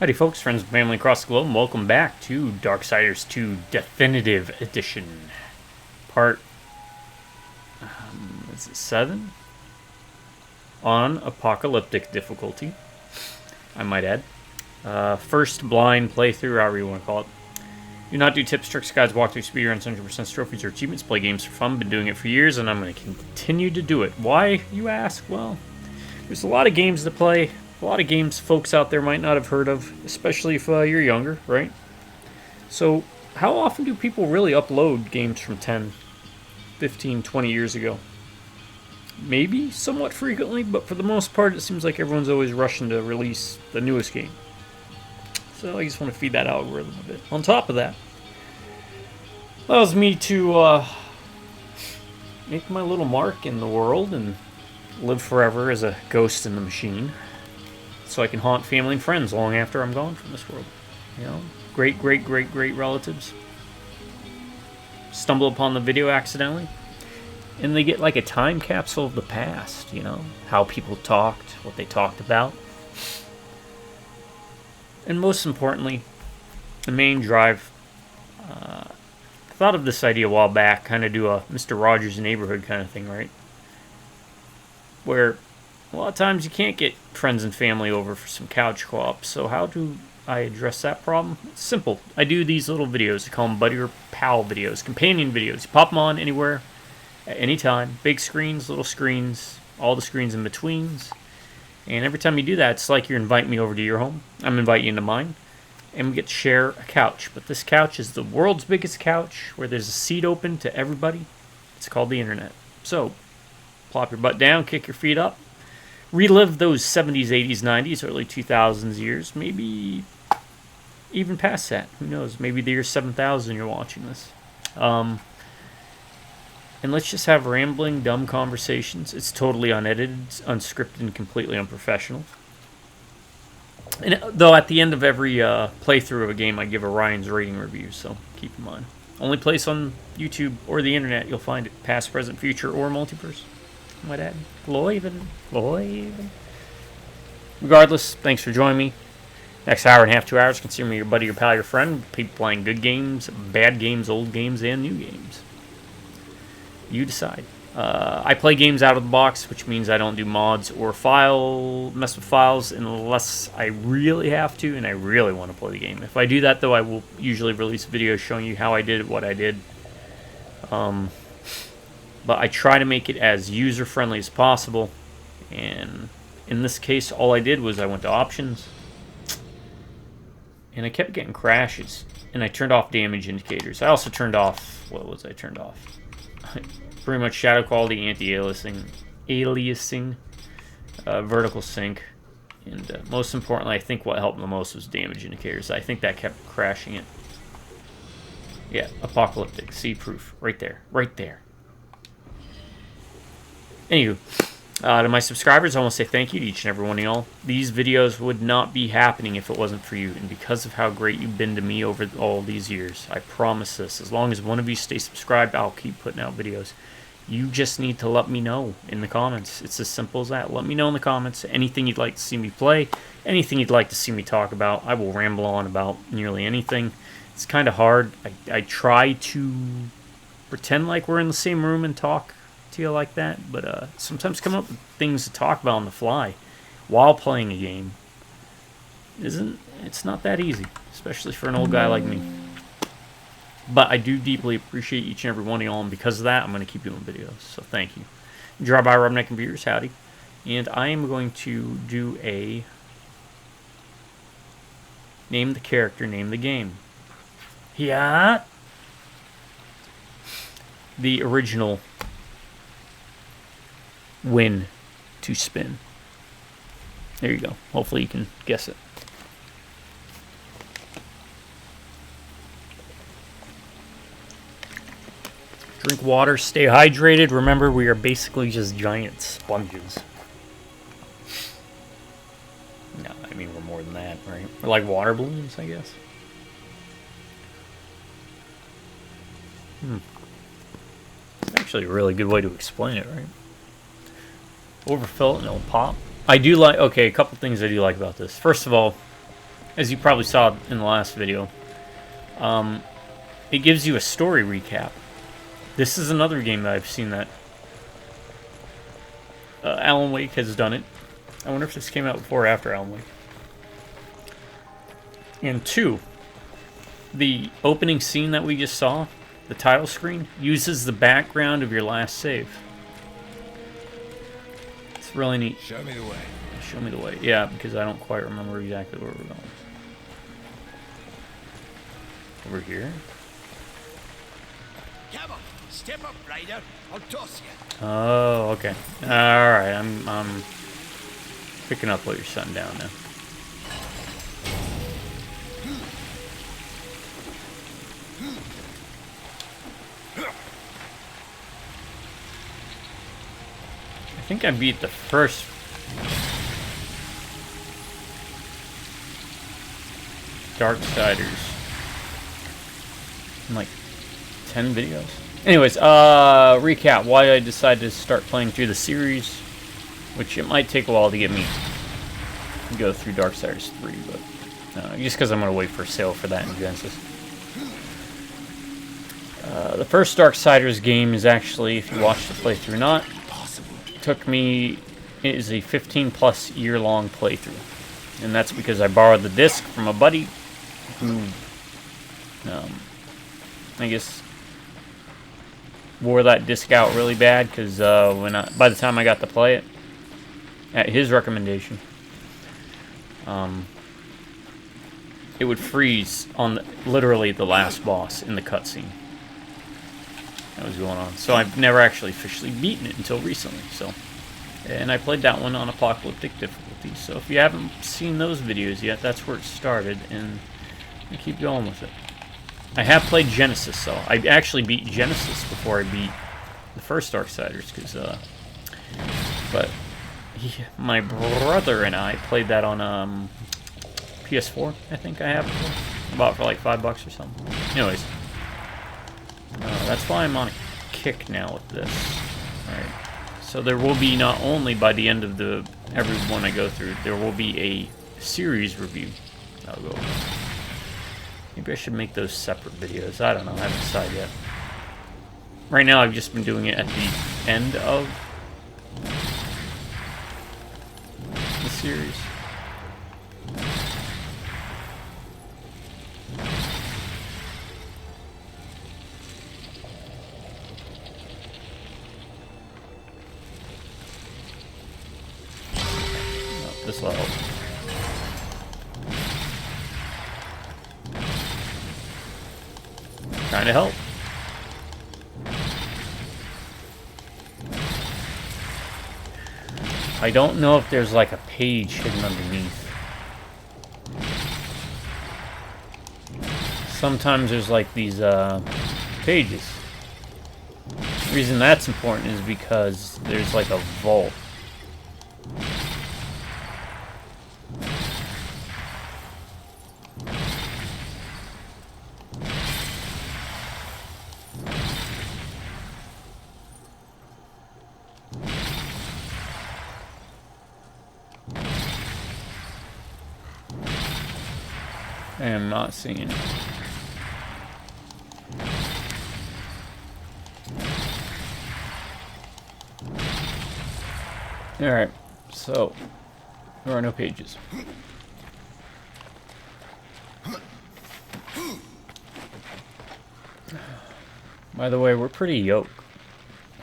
Howdy folks, friends and family across the globe, and welcome back to Darksiders 2 Definitive Edition. Part, is it 7? On Apocalyptic Difficulty, I might add. First blind playthrough, however you want to call it. Do not do tips, tricks, guides, walkthroughs, speedruns, 100% trophies, or achievements. Play games for fun. Been doing it for years, and I'm going to continue to do it. Why, you ask? Well, there's a lot of games to play. A lot of games folks out there might not have heard of, especially if you're younger, right? So, how often do people really upload games from 10, 15, 20 years ago? Maybe somewhat frequently, but for the most part, it seems like everyone's always rushing to release the newest game. So, I just want to feed that algorithm a bit. On top of that, allows me to make my little mark in the world and live forever as a ghost in the machine. So I can haunt family and friends long after I'm gone from this world. You know, great relatives stumble upon the video accidentally, and they get like a time capsule of the past, you know, how people talked, what they talked about. And most importantly, the main drive, I thought of this idea a while back, kind of do a Mr. Rogers' Neighborhood kind of thing, right? Where a lot of times you can't get friends and family over for some couch co-op, so how do I address that problem? It's simple. I do these little videos. I call them buddy or pal videos, companion videos. You pop them on anywhere, at any time. Big screens, little screens, all the screens in betweens. And every time you do that, it's like you're inviting me over to your home. I'm inviting you into mine. And we get to share a couch. But this couch is the world's biggest couch, where there's a seat open to everybody. It's called the internet. So, plop your butt down, kick your feet up. Relive those 70s, 80s, 90s, early 2000s years, maybe even past that. Who knows? Maybe the year 7000 you're watching this. And let's just have rambling, dumb conversations. It's totally unedited, unscripted, and completely unprofessional. And though at the end of every playthrough of a game, I give a Ryan's rating review, so keep in mind. Only place on YouTube or the internet you'll find it, past, present, future, or multiverse. My dad. Even. Regardless, thanks for joining me. Next hour and a half, 2 hours, consider me your buddy, your pal, your friend. People playing good games, bad games, old games, and new games. You decide. I play games out of the box, which means I don't do mods or mess with files unless I really have to and I really want to play the game. If I do that, though, I will usually release videos showing you how I did it, what I did. But I try to make it as user-friendly as possible. And in this case, all I did was I went to options. And I kept getting crashes. And I turned off damage indicators. I also turned off... What was I turned off? Pretty much shadow quality, anti-aliasing, vertical sync. And most importantly, I think what helped the most was damage indicators. I think that kept crashing it. Yeah, apocalyptic. See proof. Right there. Right there. Anywho, to my subscribers, I want to say thank you to each and every one of y'all. These videos would not be happening if it wasn't for you, and because of how great you've been to me over all these years. I promise this. As long as one of you stays subscribed, I'll keep putting out videos. You just need to let me know in the comments. It's as simple as that. Let me know in the comments anything you'd like to see me play, anything you'd like to see me talk about. I will ramble on about nearly anything. It's kind of hard. I try to pretend like we're in the same room and talk to you like that, but sometimes come up with things to talk about on the fly while playing a game it's not that easy, especially for an old guy like me. But I do deeply appreciate each and every one of y'all, and because of that, I'm going to keep doing videos, so thank you. Draw by Rubneck Computers, howdy. And I am going to do a name the character, name the game. Yeah. The original win to spin. There you go. Hopefully you can guess it. Drink water, stay hydrated. Remember, we are basically just giant sponges. No, I mean, we're more than that, right? We're like water balloons, I guess. It's actually a really good way to explain it, right? Overfill it and it'll pop. I do like, okay, a couple things I do like about this. First of all, as you probably saw in the last video, it gives you a story recap. This is another game that I've seen that Alan Wake has done it. I wonder if this came out before or after Alan Wake. And 2, the opening scene that we just saw, the title screen, uses the background of your last save. It's really neat. Show me the way. Show me the way. Yeah, because I don't quite remember exactly where we're going. Over here? Come on, step up, Ryder. I'll toss you. Oh, okay. Alright, I'm picking up what you're setting down now. I think I beat the first Darksiders in like 10 videos. Anyways, recap why I decided to start playing through the series, which it might take a while to get me to go through Darksiders 3, but just because I'm going to wait for a sale for that in Genesis. The first Darksiders game is actually, if you watch the playthrough or not, took me, it is a 15+ year long playthrough, and that's because I borrowed the disc from a buddy who I guess wore that disc out really bad, because by the time I got to play it at his recommendation, it would freeze on literally the last boss in the cutscene that was going on. So I've never actually officially beaten it until recently. And I played that one on Apocalyptic Difficulty. So if you haven't seen those videos yet, that's where it started, and I keep going with it. I have played Genesis, though. I actually beat Genesis before I beat the first Darksiders, but my brother and I played that on PS4. I think I have bought for like $5 or something. Anyways. That's why I'm on a kick now with this. Alright. So there will be, not only by the end of every one I go through, there will be a series review I'll go over. Maybe I should make those separate videos. I don't know. I haven't decided yet. Right now I've just been doing it at the end of the series. This will help. Trying to help. I don't know if there's like a page hidden underneath. Sometimes there's like these pages. The reason that's important is because there's like a vault. I am not seeing it. Alright, so there are no pages. By the way, we're pretty yoked,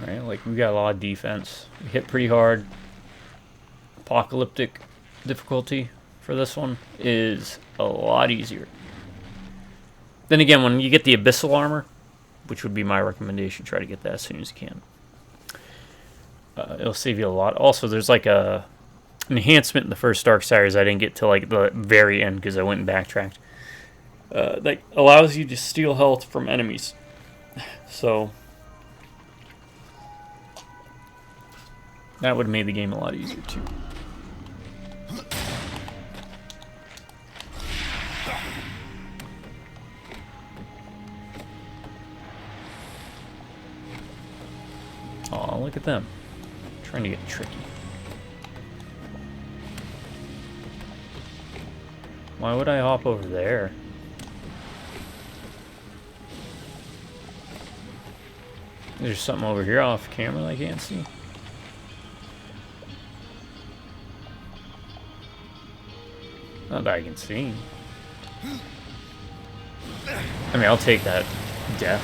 right? Like, we got a lot of defense. We hit pretty hard. Apocalyptic difficulty for this one is a lot easier. Then again, when you get the abyssal armor, which would be my recommendation, try to get that as soon as you can. It'll save you a lot. Also, there's like an enhancement in the first Darksiders I didn't get till like the very end because I went and backtracked. That allows you to steal health from enemies. So that would have made the game a lot easier too. Aw, look at them. Trying to get tricky. Why would I hop over there? There's something over here off camera that I can't see. Not that I can see. I mean, I'll take that death.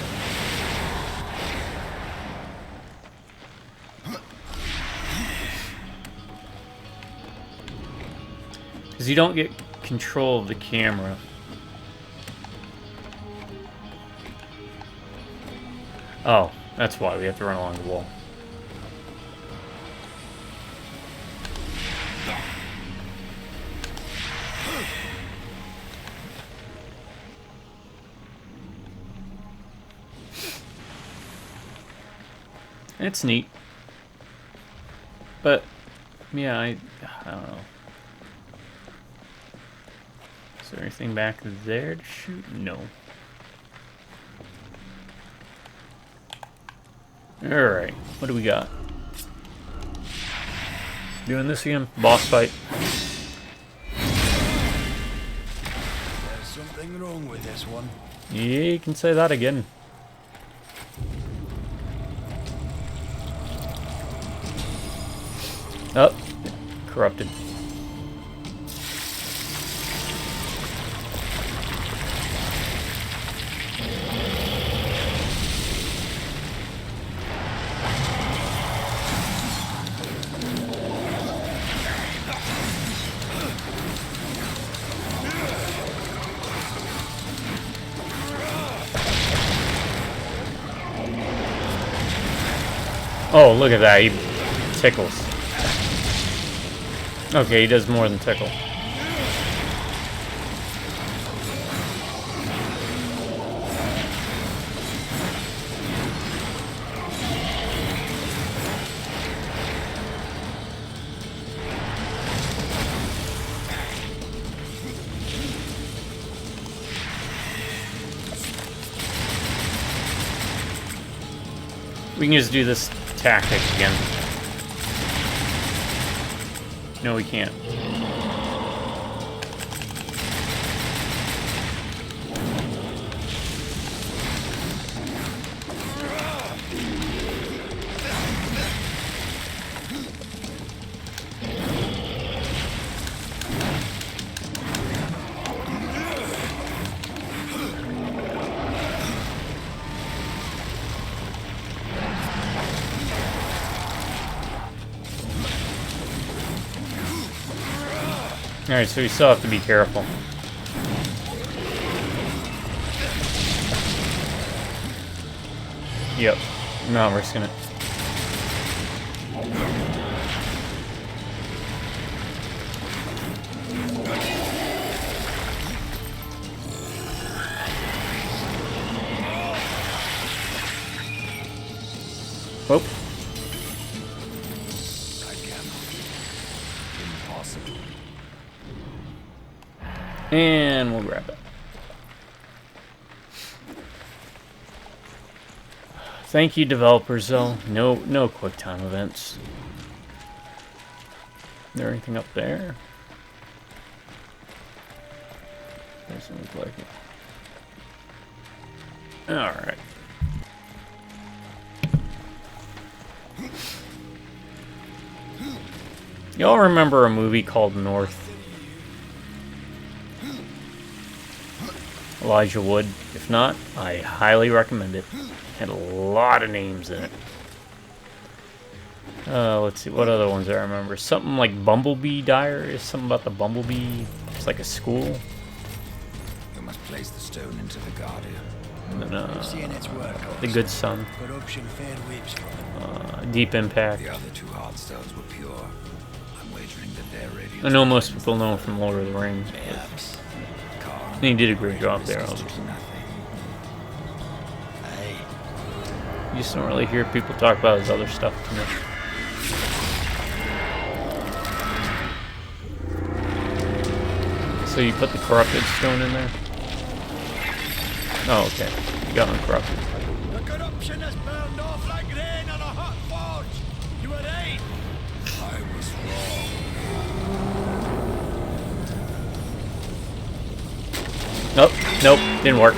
Because you don't get control of the camera. Oh, that's why we have to run along the wall. It's neat. But, yeah, I don't know. Is there anything back there to shoot? No. Alright, what do we got? Doing this again? Boss fight. There's something wrong with this one. Yeah, you can say that again. Oh, corrupted. Oh, look at that, he tickles. Okay, he does more than tickle. We can just do this tactic again. No, we can't. Alright, so we still have to be careful. Yep, not risking it. Whoop. And we'll grab it. Thank you, developers, though. No quick time events. Is there anything up there? Doesn't look like it. Alright. Y'all remember a movie called North? Elijah Wood. If not, I highly recommend it. Had a lot of names in it. Let's see, what other ones I remember? Something like Bumblebee Diary, something about the Bumblebee. It's like a school. You must place the stone into the Guardian. And then, Seeing its work, The Good Son. corruption fair weeps from it. Deep Impact. The other two hard stones were pure. I'm wagering that their radiance. I know most people know him from Lord of the Rings. Perhaps. And he did a great job there, obviously. You just don't really hear people talk about his other stuff too much. So you put the corrupted stone in there? Oh, okay. You got uncorrupted. The corruption has burned off like rain on a hot forge. You were right. I was wrong. Nope, nope, didn't work.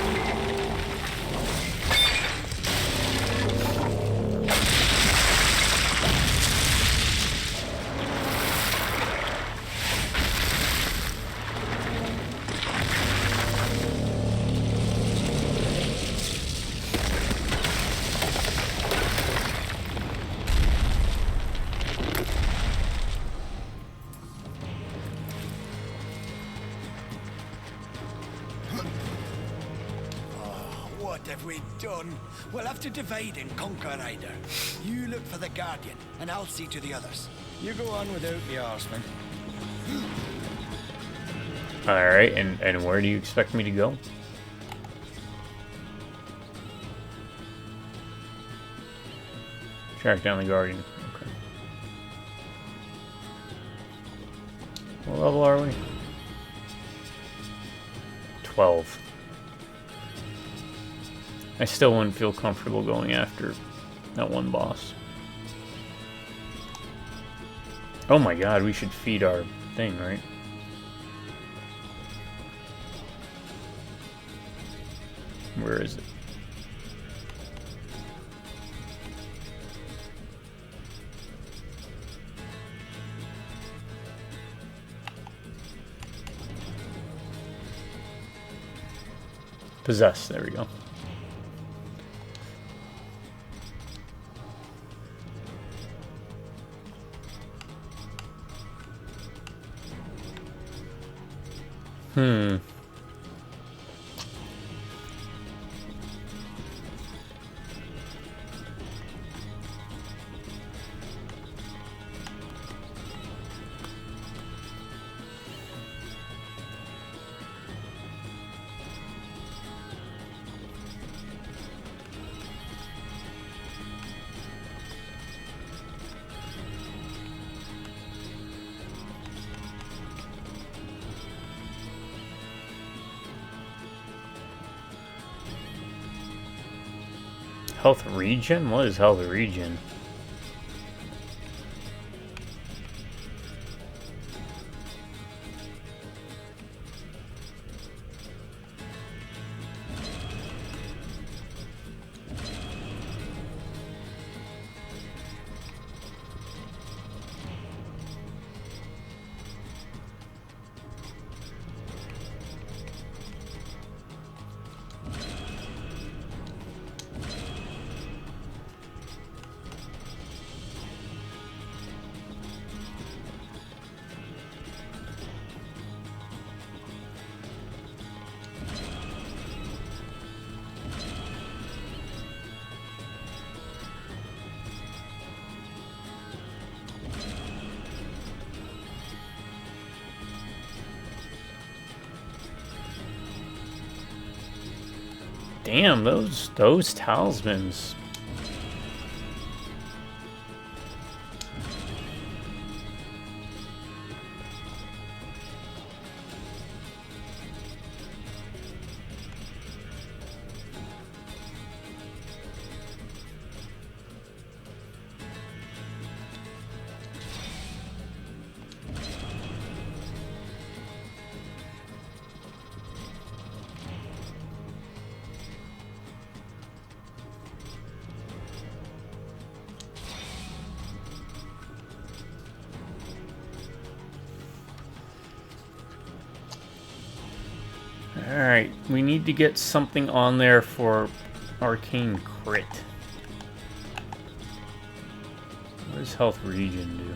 What have we done? We'll have to divide and conquer, Ryder. You look for the Guardian, and I'll see to the others. You go on without me, horseman. Alright, and where do you expect me to go? Track down the Guardian. Okay. What level are we? 12. I still wouldn't feel comfortable going after that one boss. Oh my god, we should feed our thing, right? Where is it? Possess, there we go. Health regen? What is health regen? Damn, those talismans. Alright, we need to get something on there for arcane crit. What does health regen do?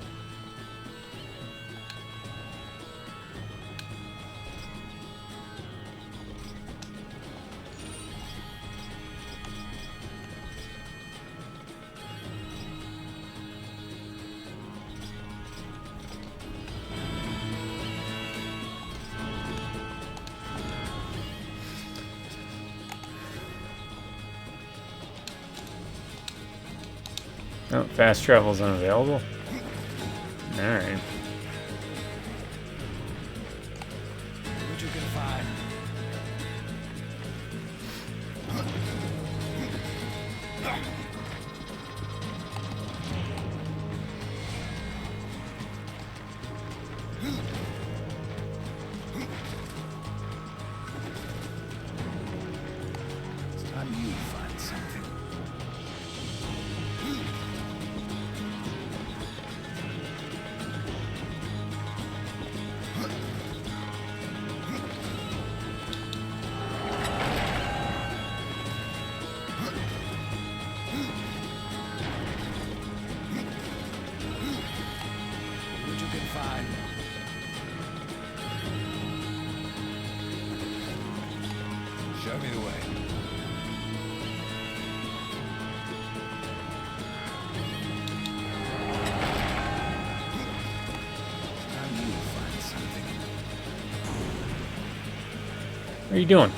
Oh, fast travel is unavailable. Alright. What you can find. Show me the way. Now you'll find something. What are you doing?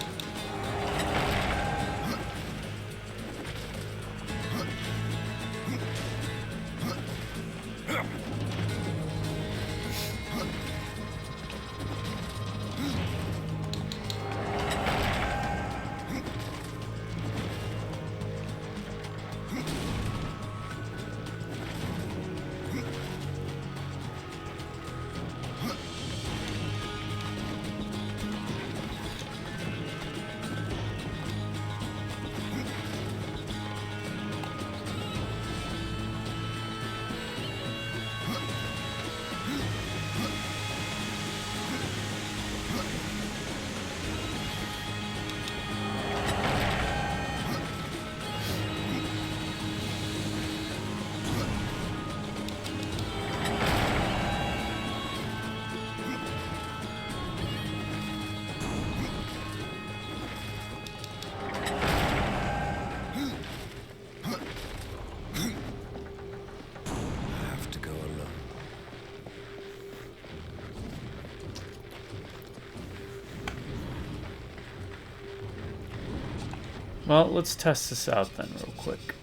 Well, let's test this out then real quick.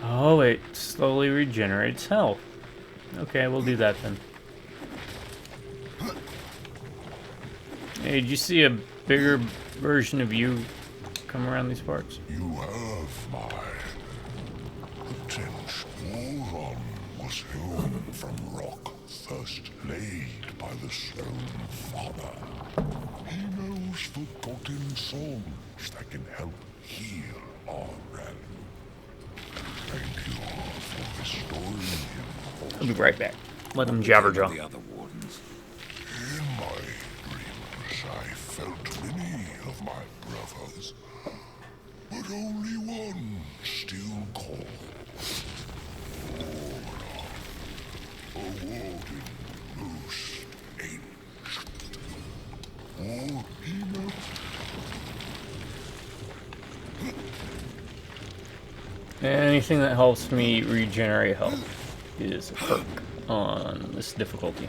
Oh, it slowly regenerates health. Okay, we'll do that then. Hey, did you see a bigger version of you come around these parts? You have my attention. Moron was hewn from rock, first laid by the Stone Father. He knows forgotten songs that can help heal our realm. Thank you for restoring him. I'll be right back. Let him jabberjaw. The other wardens. In my dreams, I felt many of my brothers, but only one still called. A warden most ancient. Or he knows. Anything that helps me regenerate health is a perk on this difficulty.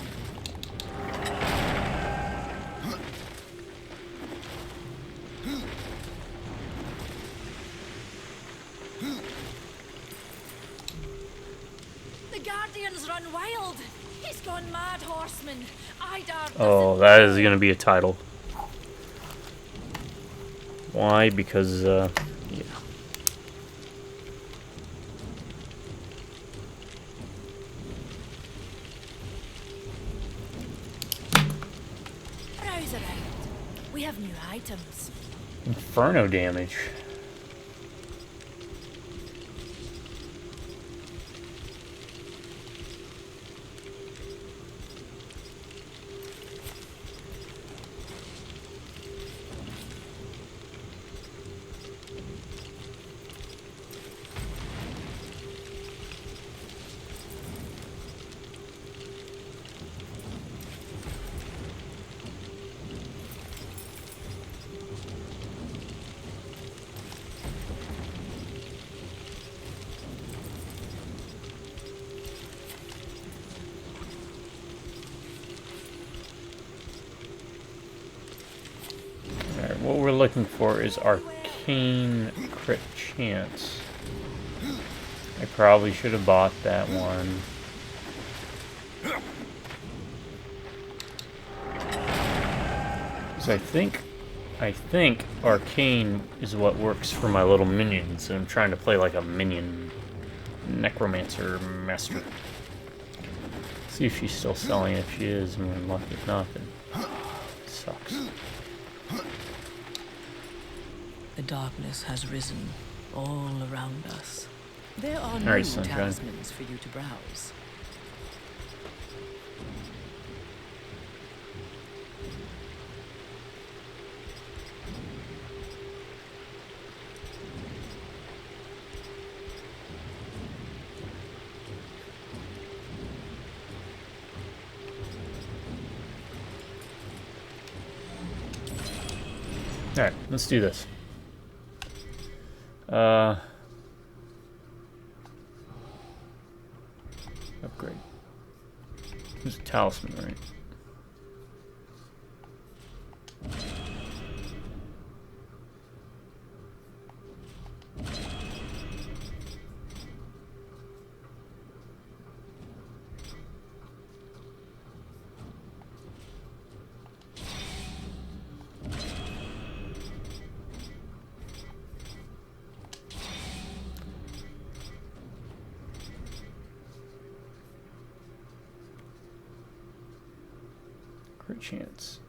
The Guardians run wild. He's gone mad, horseman. Oh, that is going to be a title. Why? Because, yeah. Browse around. We have new items. Inferno damage. What we're looking for is arcane crit chance. I probably should have bought that one. Because I think arcane is what works for my little minions, and I'm trying to play like a minion necromancer master. See if she's still selling. If she is, I'm in luck. If not, then it sucks. The darkness has risen all around us. There are All no right, Sunshine. talismans for you to browse. Alright, let's do this. Upgrade. Who's a talisman, right? Great chance.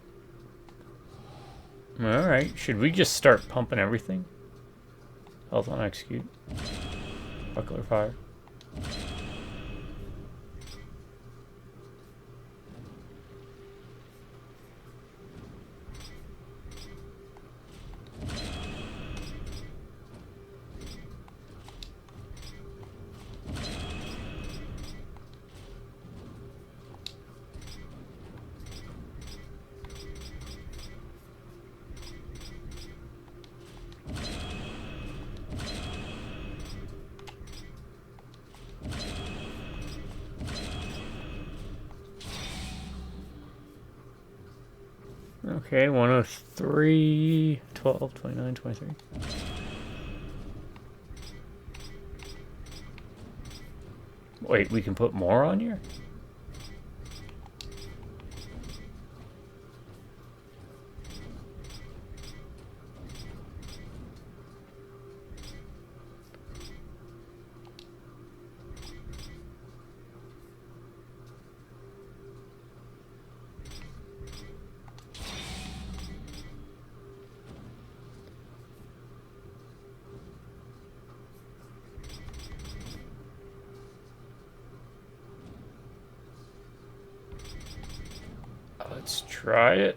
Alright, should we just start pumping everything? Health on execute. Buckler fire. Okay, 103, 12, 29, 23. Wait, we can put more on here? Let's try it.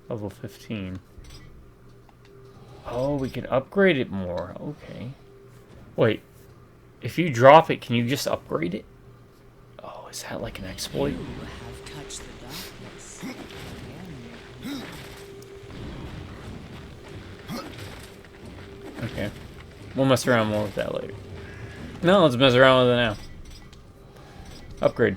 Level 15. Oh, we can upgrade it more. Okay. Wait. If you drop it, can you just upgrade it? Oh, is that like an exploit? You have touched the darkness. Okay. We'll mess around more with that later. No, let's mess around with it now. Upgrade.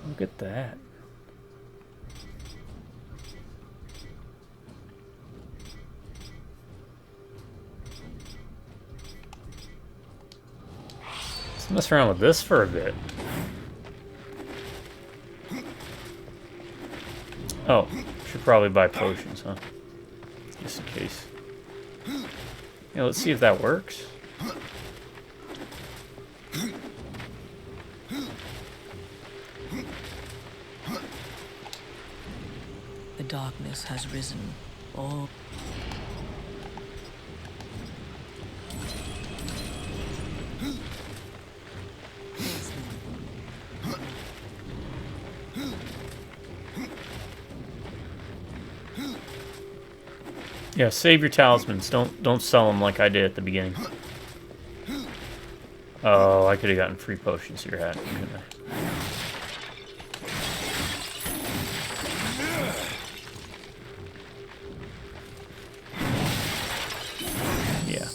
Look at that. Let's mess around with this for a bit. Oh, should probably buy potions, huh? Just in case. Yeah, let's see if that works. The darkness has risen. All Yeah, save your talismans. Don't sell them like I did at the beginning. Oh, I could have gotten free potions here, hadn't I? Yeah.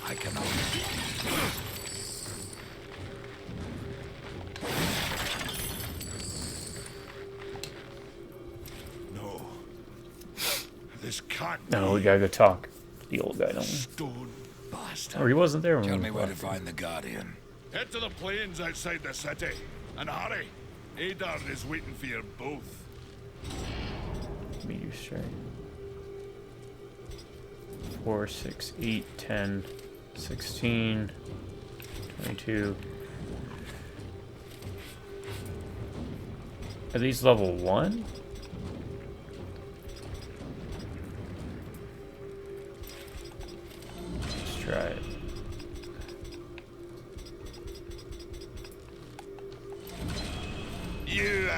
I cannot. No. This can't No, we be. gotta go talk to the old guy, don't we? Stone bastard. Or he wasn't there when Tell we me where to talked. find the Guardian. Head to the plains outside the city. And hurry. Adar is waiting for you both. meteor strike. 4, 6, 8, 10, 16, 22. Are these level 1? Let's try it. You.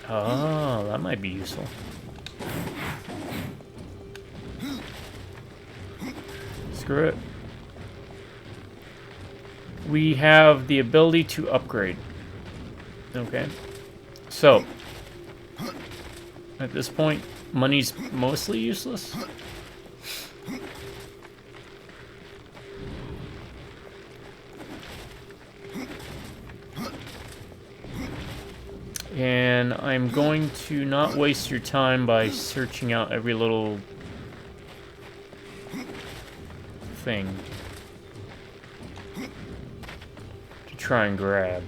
Oh, that might be useful. Screw it. We have the ability to upgrade. Okay. So, at this point, money's mostly useless. And I'm going to not waste your time by searching out every little thing to try and grab.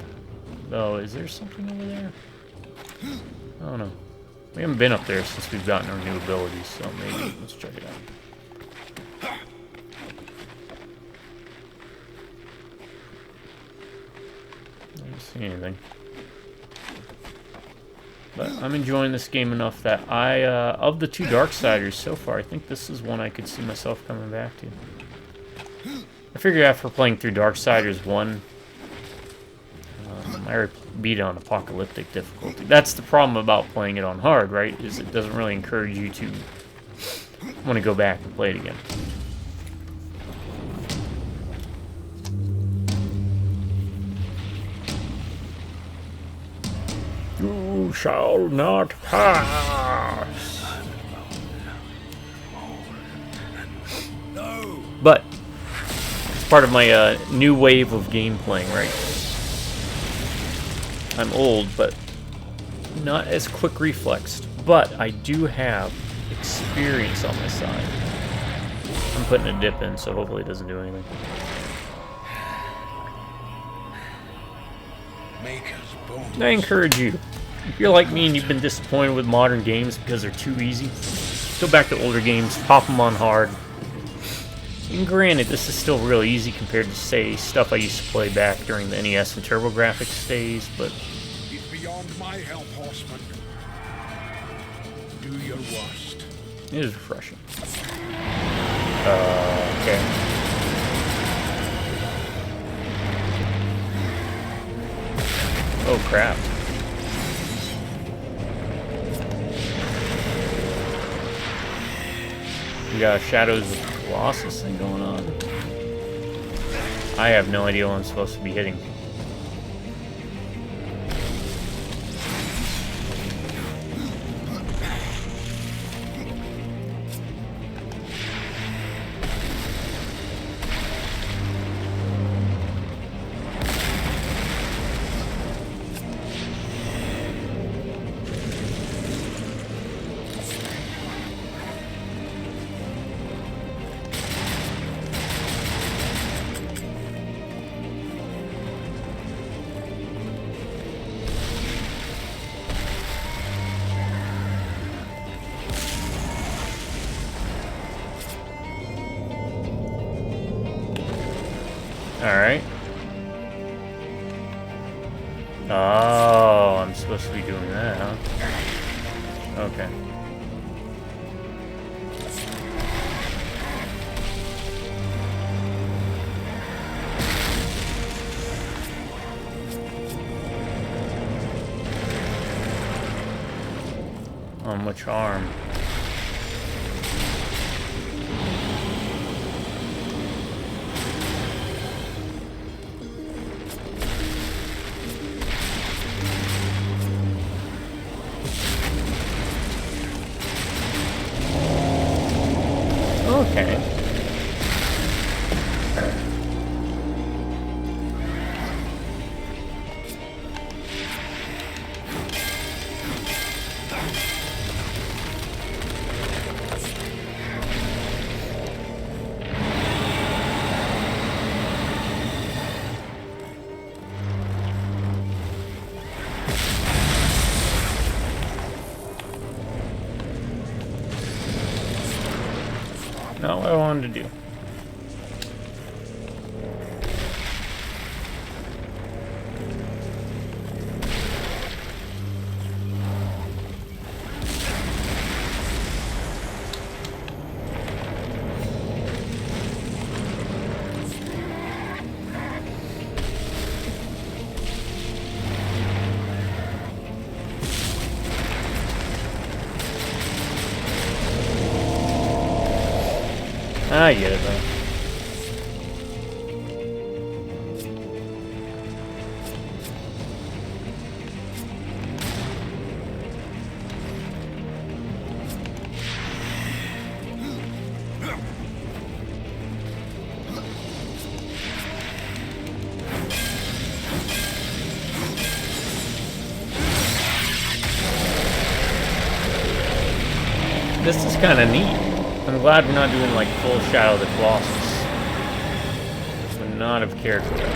Oh, is there something over there? I don't know. We haven't been up there since we've gotten our new abilities, so maybe let's check it out. I don't see anything. But I'm enjoying this game enough that of the 2 Darksiders so far, I think this is one I could see myself coming back to. I figure after playing through Darksiders 1, I already beat it on Apocalyptic Difficulty. That's the problem about playing it on hard, right? Is it doesn't really encourage you to want to go back and play it again. You shall not pass. No. But it's part of my new wave of game playing, right? I'm old, but not as quick reflexed. But I do have experience on my side. I'm putting a dip in, so hopefully it doesn't do anything. Maker's bones. I encourage you. If you're like me and you've been disappointed with modern games because they're too easy, go back to older games, pop them on hard. And granted, this is still really easy compared to, say, stuff I used to play back during the NES and TurboGrafx days, but... It's beyond my help, horseman. Do your worst. it is refreshing. Okay. Oh, crap. We got Shadows of Colossus thing going on. I have no idea what I'm supposed to be hitting. Alright. Oh, I'm supposed to be doing that, huh? Okay. On which arm? Okay. Not what I wanted to do. I get it, though. This is kind of neat. I'm glad we're not doing like full Shadow of the Colossus. Would not have cared for that.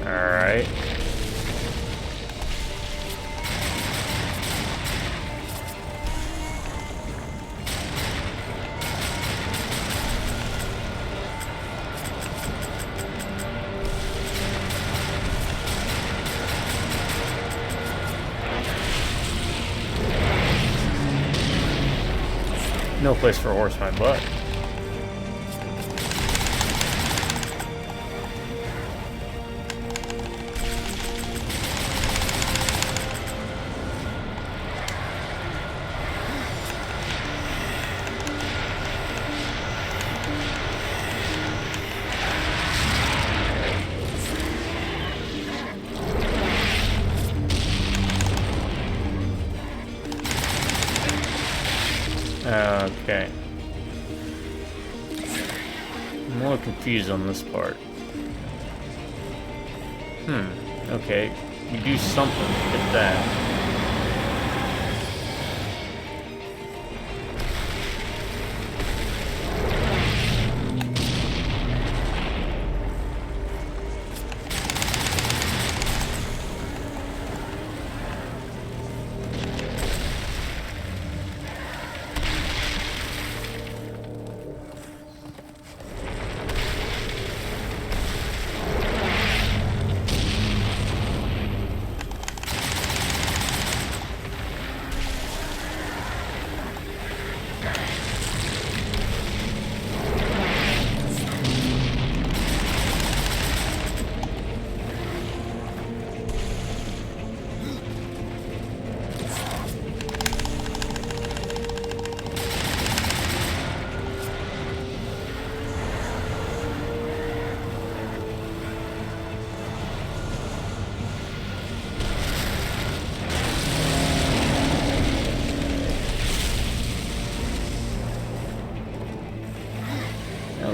Alright. No place for a horse my butt. Okay. I'm a little confused on this part. Okay. You do something to get that.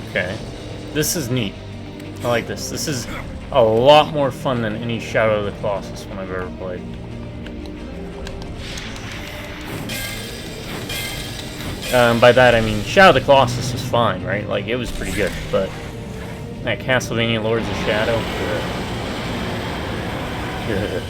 Okay. This is neat. I like this. This is a lot more fun than any Shadow of the Colossus one I've ever played. By that I mean Shadow of the Colossus was fine, right? Like, it was pretty good, but that Castlevania Lords of Shadow... Ugh.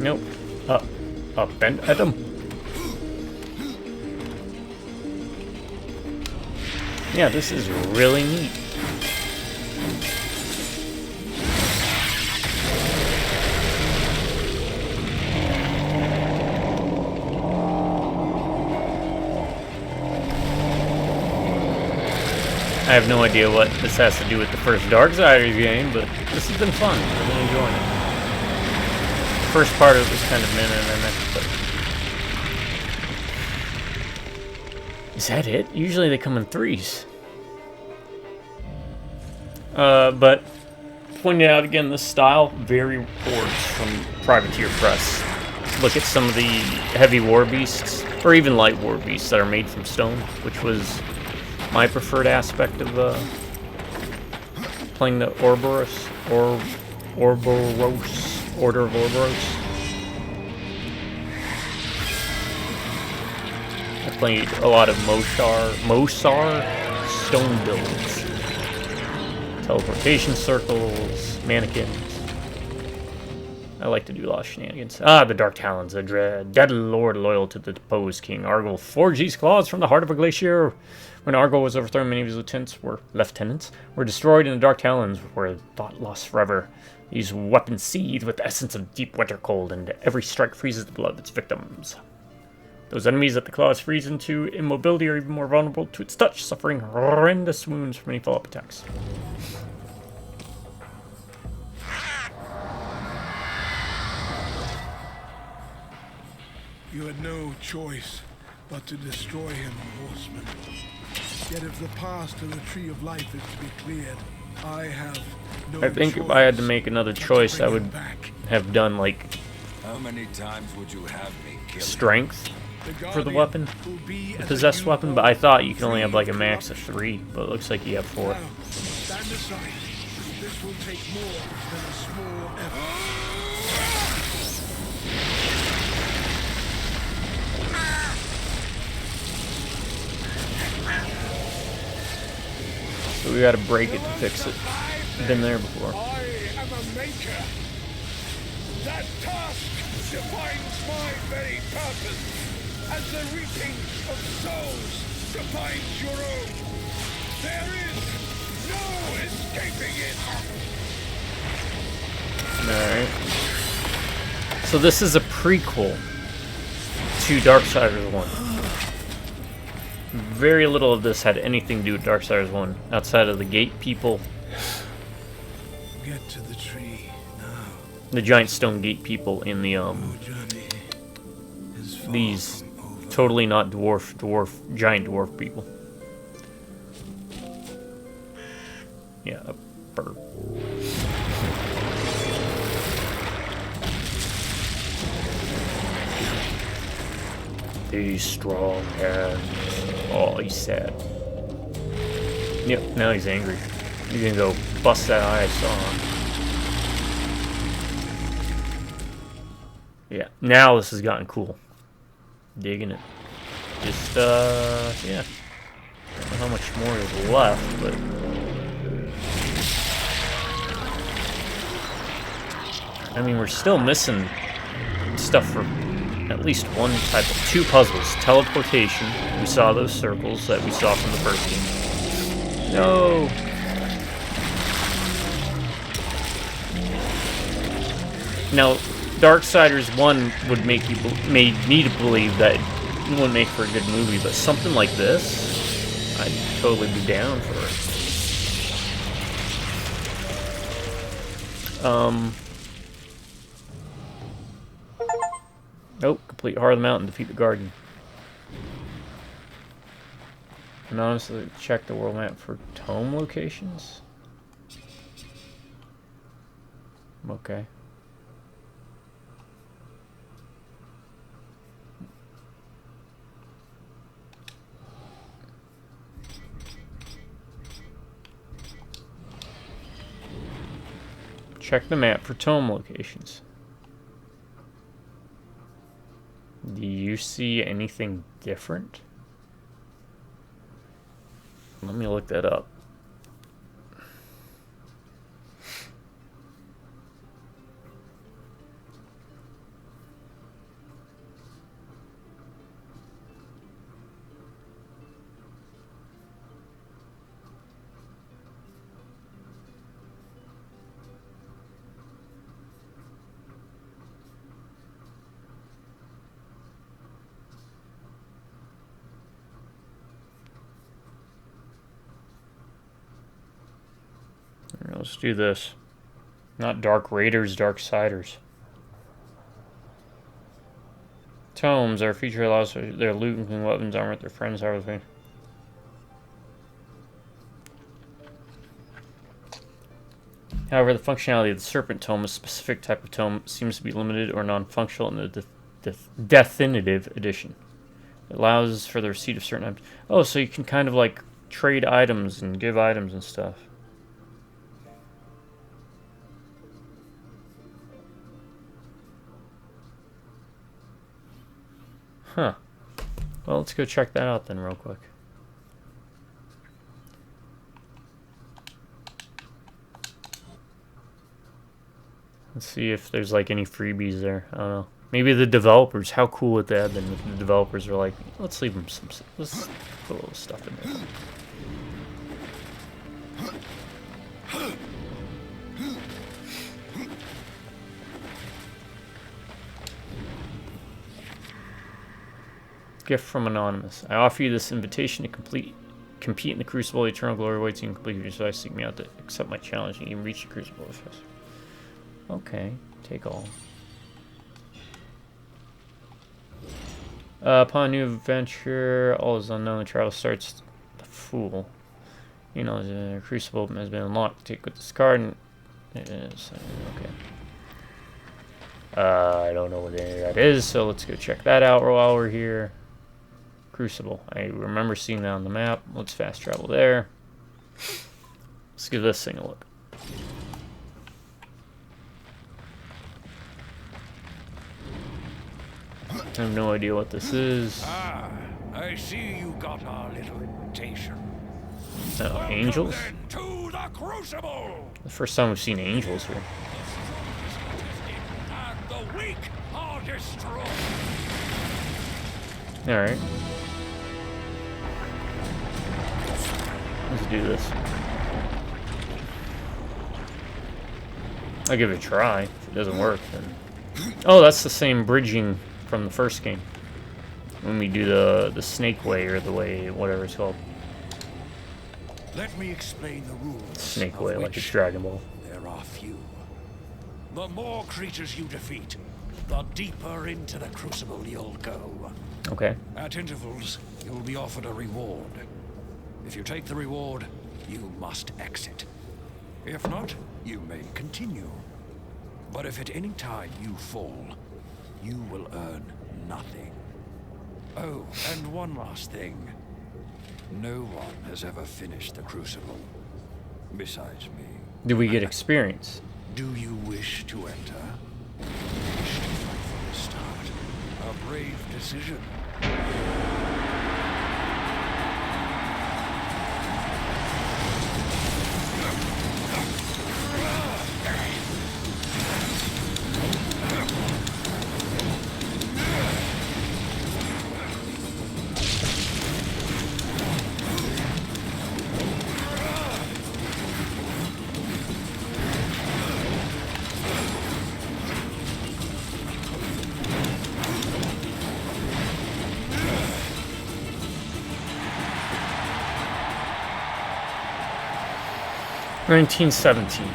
Nope. Up and at him. Yeah, this is really neat. I have no idea what this has to do with the first Darksiders game, but this has been fun. I've been enjoying it. First part of it was kind of meh, but... Is that it? Usually they come in threes. But pointing out again, the style very reports from Privateer Press. Look at some of the heavy war beasts, or even light war beasts that are made from stone, which was my preferred aspect of playing the Ouroboros, or Ouroboros, Order of Ouroboros. I played a lot of Mosar stone builds. Teleportation circles, mannequins. I like to do a lot of shenanigans. Ah, the Dark Talons, a dead lord loyal to the deposed king. Argol forged these claws from the heart of a glacier. When Argol was overthrown, many of his lieutenants were destroyed, and the Dark Talons were thought lost forever. These weapons seethe with the essence of deep winter cold, and every strike freezes the blood of its victims. Those enemies that the claws freeze into immobility are even more vulnerable to its touch, suffering horrendous wounds from any follow-up attacks. You had no choice but to destroy him, horseman. Yet if the path to the Tree of Life is to be cleared, I have no I think if I had to make another choice, I would have done, like, How many times would you have me kill strength for the weapon, the possessed weapon, but I thought you can only have, like, a max of 3, but it looks like you have 4. Now, stand aside. This will take more than a small effort. So we gotta break it to fix it. Been there before. I am a maker. That task defines my very purpose, as the reaping of souls defines your own. There is no escaping it. Alright. So this is a prequel to Darksiders 1. Very little of this had anything to do with Darksiders 1, outside of the gate people. Get to the tree now. The giant stone gate people in the, Your journey is far these from over. totally not giant dwarf people. Yeah, a bird. These strong hands. Oh, he's sad. Yep, now he's angry. He's gonna go bust that eye I saw. Yeah, now this has gotten cool. Digging it. Just, yeah. I don't know how much more is left, but... I mean, we're still missing stuff for at least one type of 2 puzzles. Teleportation. We saw those circles that we saw from the first game. No! Now, Darksiders 1 would made me to believe that it wouldn't make for a good movie, but something like this, I'd totally be down for it. Nope, complete Heart of the Mountain, defeat the Guardian. And honestly, check the world map for tome locations. Okay. Check the map for tome locations. Do you see anything different? Let me look that up. Let's do this. Not Dark Raiders, Darksiders. Tomes are a feature that allows their loot, including weapons, armor, their friends, everything. However, the functionality of the Serpent Tome, a specific type of tome, seems to be limited or non-functional in the definitive edition. It allows for the receipt of certain items. Oh, so you can kind of like trade items and give items and stuff. Huh. Well, let's go check that out then real quick. Let's see if there's like any freebies there. I don't know. Maybe the developers, how cool would that have been if the developers are like, let's leave them some, let's put a little stuff in there. Gift from Anonymous. I offer you this invitation to compete in the Crucible. Eternal glory awaits you and complete your desire. Seek me out to accept my challenge and you can reach the Crucible. Okay, take all. Upon a new adventure, all is unknown. The trial starts. The Fool. You know, the Crucible has been unlocked. Take with this card and okay. I don't know what any of that is, so let's go check that out while we're here. Crucible. I remember seeing that on the map. Let's fast travel there. Let's give this thing a look. I have no idea what this is. Ah, I see you got our little invitation. Oh, angels? Welcome then to the Crucible! The first time we've seen angels here. And the weak are destroyed. Alright. Let's do this. I'll give it a try. If it doesn't work, then... Oh, that's the same bridging from the first game. When we do the snake way, or the way, whatever it's called. Let me explain the rules. Snake way, like it's Dragon Ball. There are few. The more creatures you defeat, the deeper into the Crucible you'll go. Okay. At intervals, you'll be offered a reward. If you take the reward, you must exit. If not, you may continue. But if at any time you fall, you will earn nothing. Oh, and one last thing. No one has ever finished the Crucible, besides me. Do we get experience? Do you wish to enter? Wish to fight from the start? A brave decision. 1917.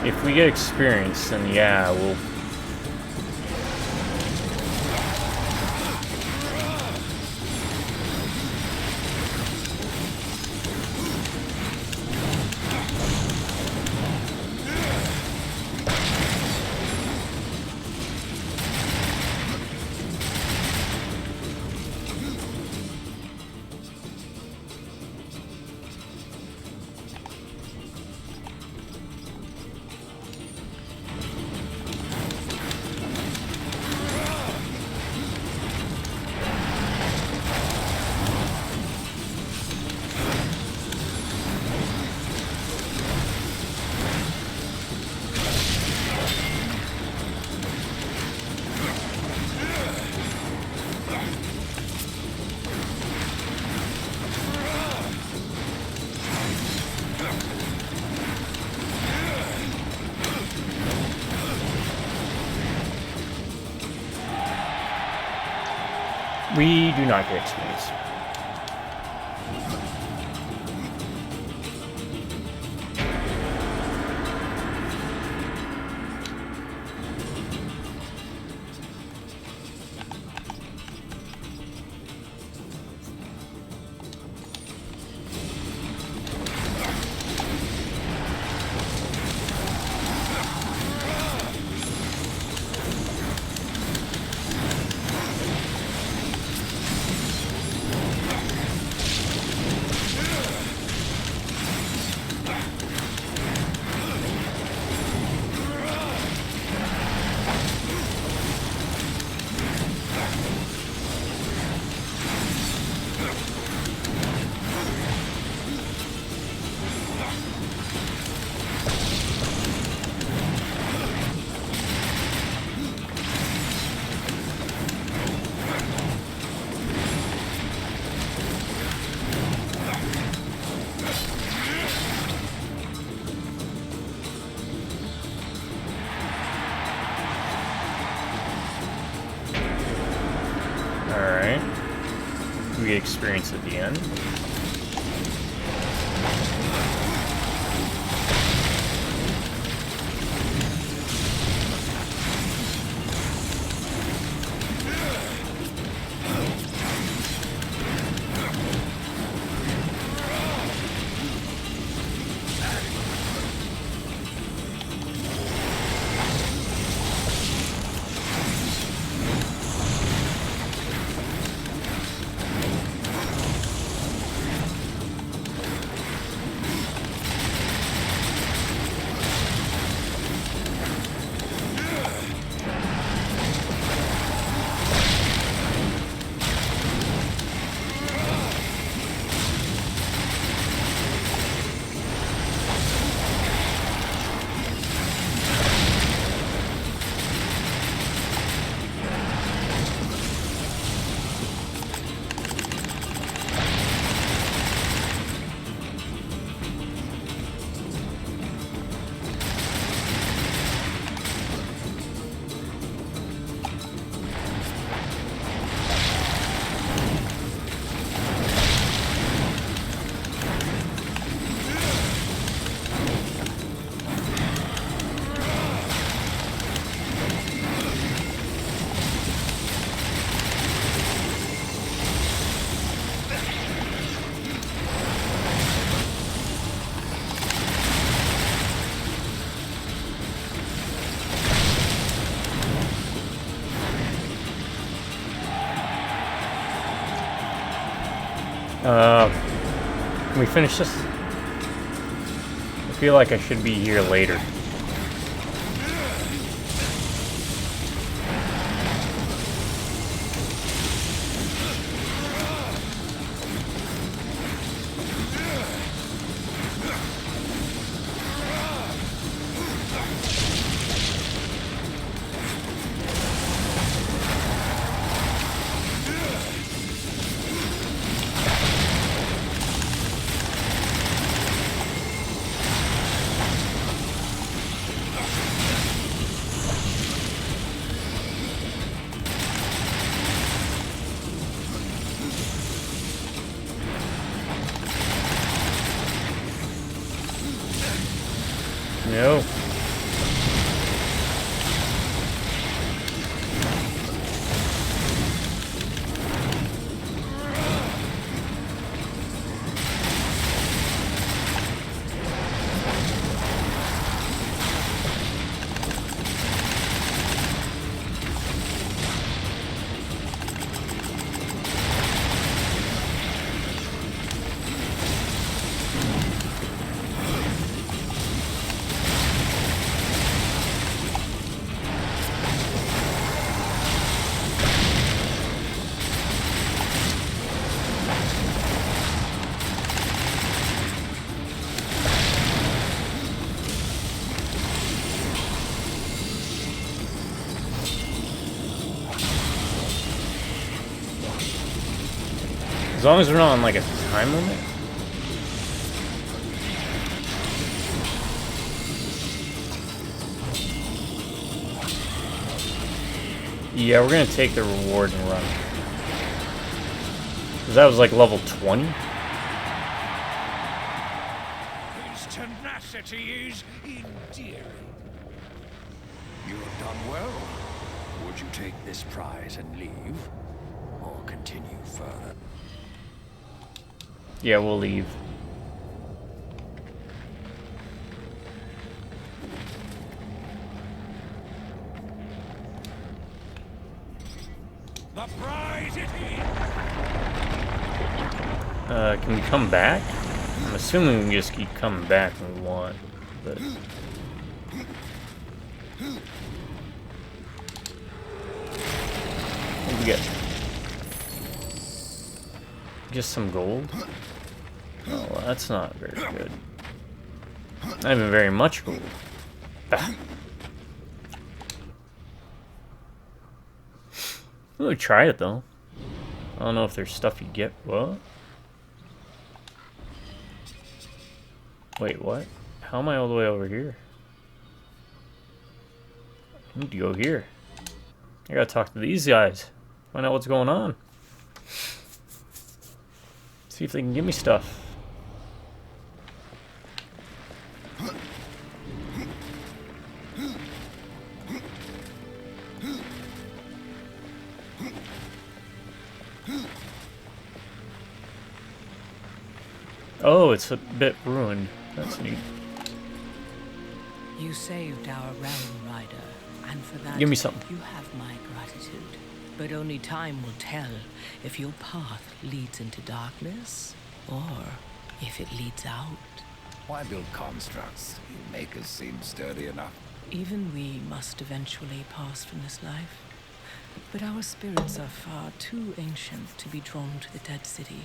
If we get experience, then yeah, we'll... We do not get experience. Alright. We get experience at the end. Can we finish this? I feel like I should be here later. No. As long as we're not on like a time limit. Yeah, we're gonna take the reward and run. Cause that was like level 20. His tenacity is endearing. You have done well. Would you take this prize and leave? Or continue further? Yeah, we'll leave. The prize it is! Can we come back? I'm assuming we can just keep coming back when we want, but... What do we get? Just some gold? Oh, well, that's not very good. Not even very much gold. Ah. We'll try it though. I don't know if there's stuff you get. What? Wait, what? How am I all the way over here? I need to go here. I gotta talk to these guys. Find out what's going on. See if they can give me stuff. Oh, it's a bit ruined. That's neat. You saved our realm, Rider, and for that Give me something. you have my gratitude. But only time will tell if your path leads into darkness or if it leads out. Why build constructs? You makers seem sturdy enough. Even we must eventually pass from this life. But our spirits are far too ancient to be drawn to the dead city.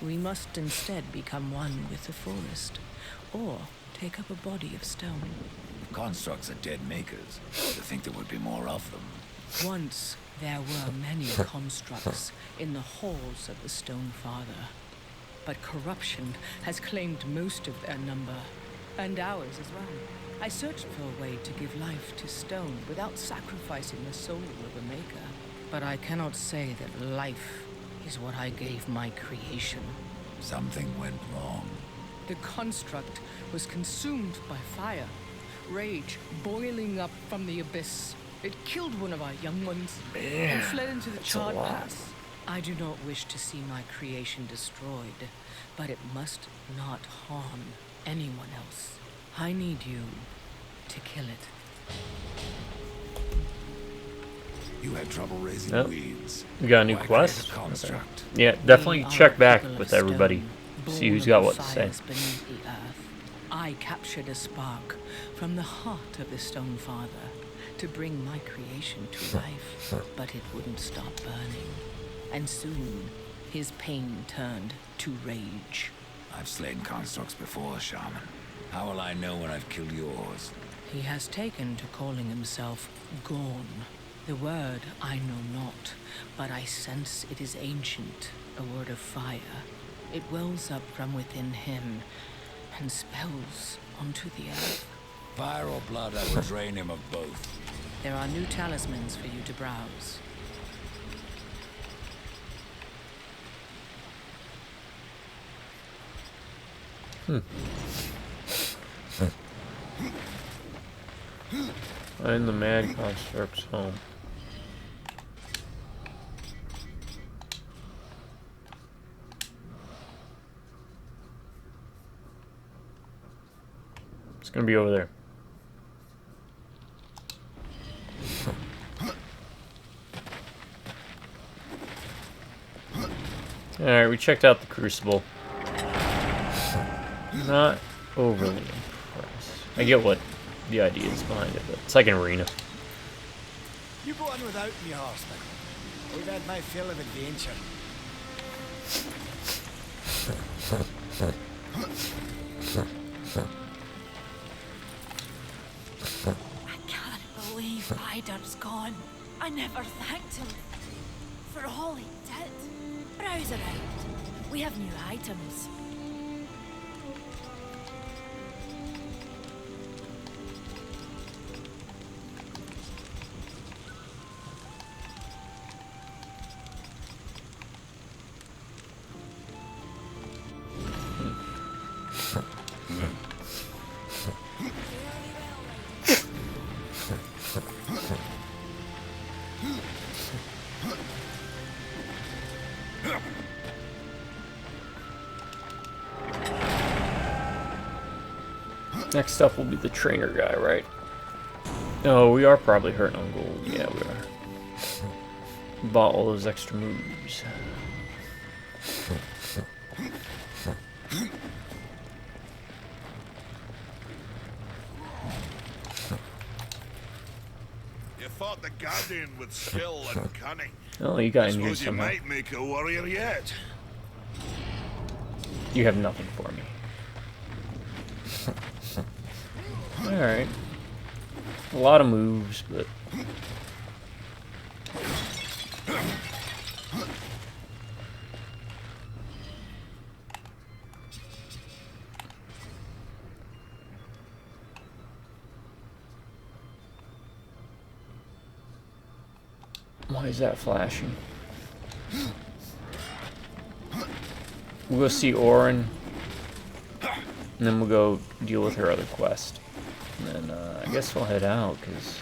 We must instead become one with the forest, or take up a body of stone. If constructs are dead makers, to think there would be more of them. Once there were many constructs in the halls of the Stone Father, but corruption has claimed most of their number, and ours as well. I searched for a way to give life to stone without sacrificing the soul of a maker, but I cannot say that life is what I gave my creation. Something went wrong. The construct was consumed by fire, rage boiling up from the abyss. It killed one of our young ones and fled into the charred pass. I do not wish to see my creation destroyed, but it must not harm anyone else. I need you to kill it. You had trouble raising Yep. weeds. We got a new Why quest. create a construct? Yeah, definitely We are check back people of with everybody. stone, See who's born got of what the to say. fires beneath the earth. I captured a spark from the heart of the Stone Father to bring my creation to life, but it wouldn't stop burning. And soon, his pain turned to rage. I've slain constructs before, Shaman. How will I know when I've killed yours? He has taken to calling himself Gorn. The word I know not, but I sense it is ancient, a word of fire. It wells up from within him and spells onto the earth. Fire or blood, I will drain him of both. There are new talismans for you to browse. Find the mad construct's home. It's gonna be over there. Alright, we checked out the Crucible. Not overly impressed. I get what the idea is behind it, but it's like an arena. You go on without me, horseman. We've had my fill of adventure. I can't believe Ryder's gone. I never thanked him for all he did. Browse around. We have new items. Next up will be the trainer guy, right? Oh, we are probably hurting on gold. Yeah, we are. Bought all those extra moves. You fought the Guardian with skill and cunning. Oh, you got I injured suppose you somehow. might make a warrior yet. You have nothing for me. Alright. A lot of moves, but... Why is that flashing? We'll go see Orin, and then we'll go deal with her other quest. And then I guess we'll head out, because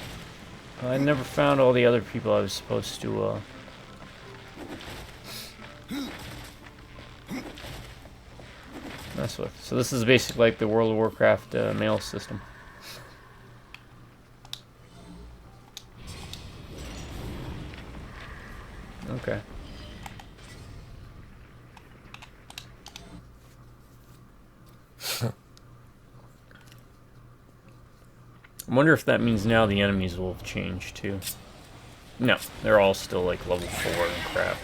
I never found all the other people I was supposed to mess with. So this is basically like the World of Warcraft mail system. Okay. I wonder if that means now the enemies will have changed too. No, they're all still like level 4 and crap.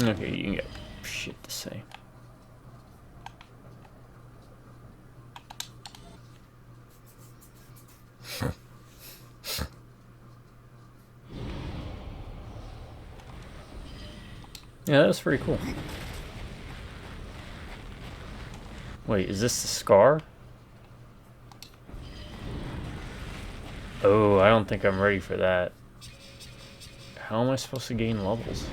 Okay, you can get shit to say. Yeah, that was pretty cool. Wait, is this the scar? Oh, I don't think I'm ready for that. How am I supposed to gain levels?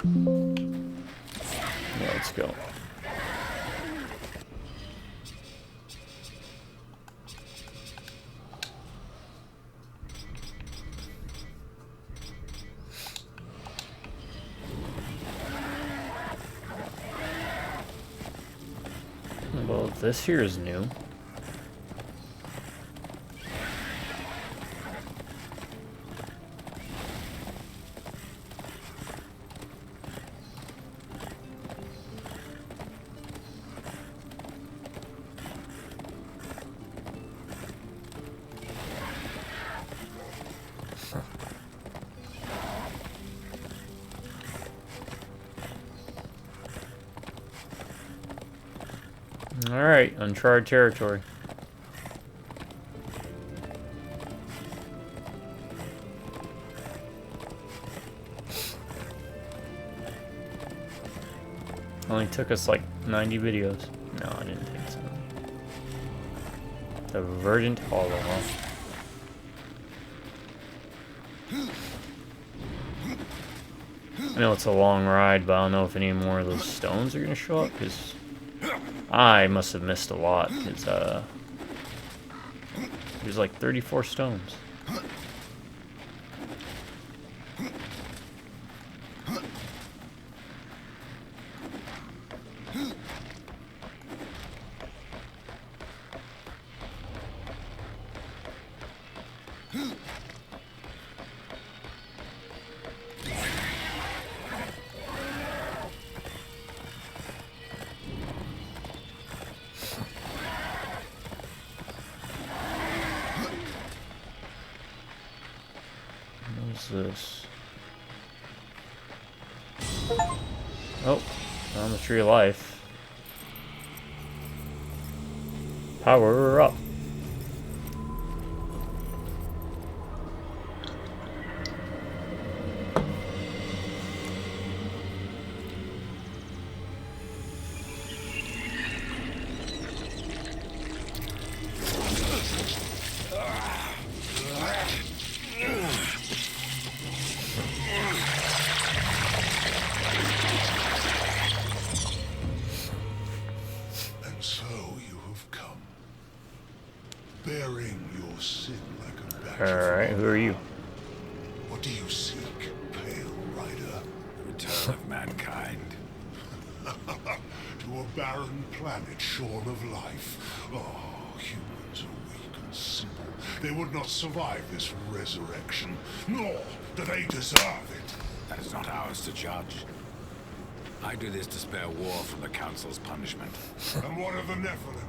Yeah, let's go. Well, this here is new. Alright, uncharted territory. Only took us like 90 videos. No, I didn't think so. The Verdant Hollow, huh? I know it's a long ride, but I don't know if any more of those stones are going to show up, because I must have missed a lot, because there's like 34 stones. What's this? Oh, on the Tree of Life. Power up. Bearing your sin like a badge. Alright, who are you? What do you seek, Pale Rider? The return of mankind. a barren planet shorn of life. Oh, humans are weak and simple. They would not survive this resurrection, nor do they deserve it. That is not ours to judge. I do this to spare war from the Council's punishment. And what of the Nephilim?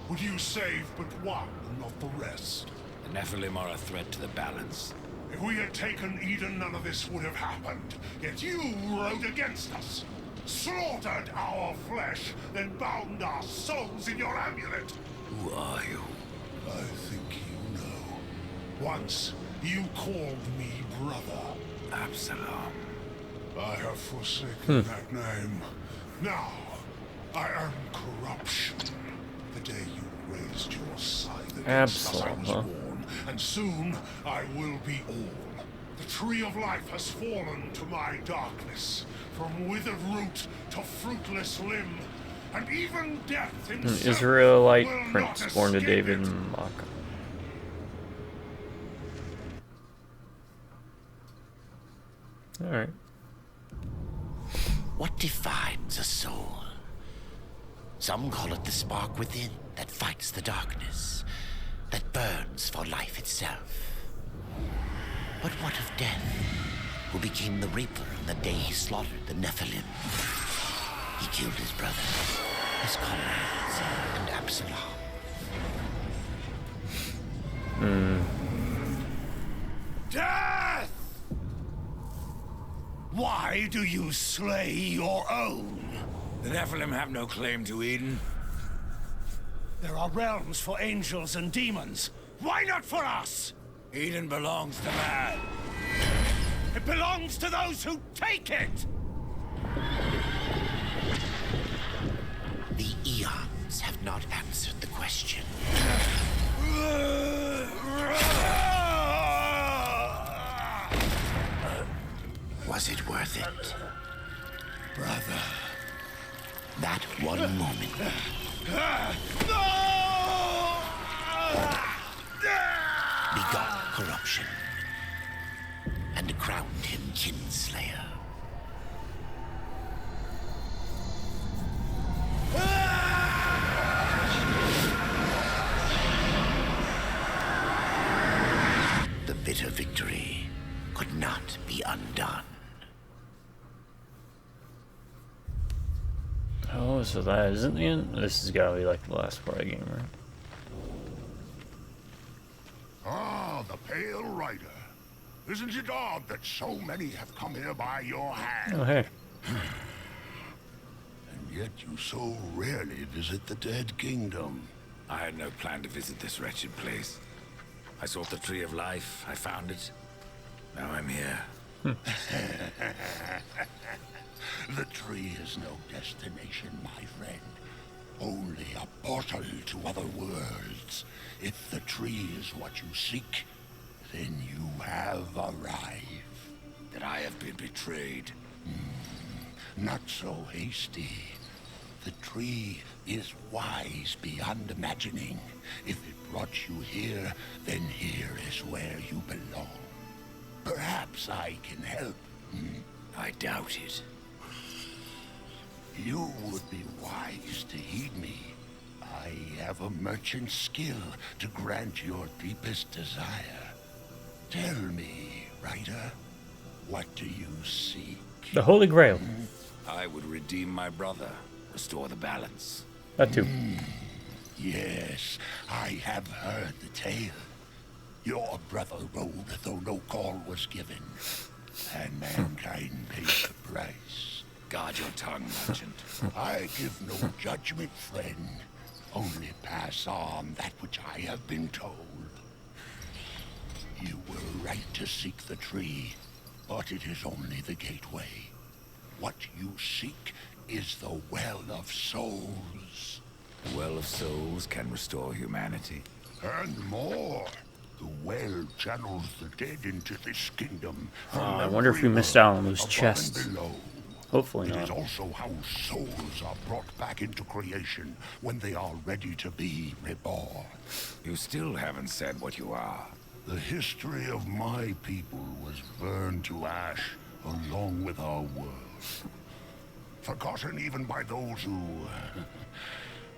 Would you save but one and not the rest? The Nephilim are a threat to the balance. If we had taken Eden, none of this would have happened. Yet you rode against us. Slaughtered our flesh, then bound our souls in your amulet. Who are you? I think you know. Once, you called me brother. Absalom. I have forsaken that name. Now, I am corruption. The day you raised your scythe against us, I was born. And soon, I will be all. The tree of life has fallen to my darkness. From withered root to fruitless limb. And even death An himself Israelite will prince not born to escape David it. and Maacah. Alright. What defines a soul? Some call it the spark within that fights the darkness, that burns for life itself. But what of death, who became the Reaper on the day he slaughtered the Nephilim? He killed his brother, his comrades, and Absalom. Death! Why do you slay your own? The Nephilim have no claim to Eden. There are realms for angels and demons. Why not for us? Eden belongs to man. It belongs to those who take it! The eons have not answered the question. Was it worth it? Brother. That one moment. Begot corruption. And crowned him Kinslayer. The bitter victory could not be undone. Oh, so that isn't the end? This has got to be like the last part of the game, right? Ah, the Pale Rider. Isn't it odd that so many have come here by your hand? Oh, hey. And yet you so rarely visit the Dead Kingdom. I had no plan to visit this wretched place. I sought the Tree of Life. I found it. Now I'm here. The tree is no destination, my friend. Only a portal to other worlds. If the tree is what you seek, then you have arrived. That I have been betrayed. Not so hasty. The tree is wise beyond imagining. If it brought you here, then here is where you belong. Perhaps I can help. I doubt it. You would be wise to heed me. I have a merchant's skill to grant your deepest desire. Tell me, Rider, what do you seek? The Holy Grail. I would redeem my brother. Restore the balance. That too. Yes, I have heard the tale. Your brother rode, though no call was given. And mankind paid the price. Guard your tongue, merchant. I give no judgment, friend. Only pass on that which I have been told. You were right to seek the tree, but it is only the gateway. What you seek is the Well of Souls. The Well of Souls can restore humanity. And more. The well channels the dead into this kingdom. I wonder if we missed out on those above and chests. below. Hopefully It is not. also how souls are brought back into creation when they are ready to be reborn. You still haven't said what you are. The history of my people was burned to ash along with our world. forgotten even by those who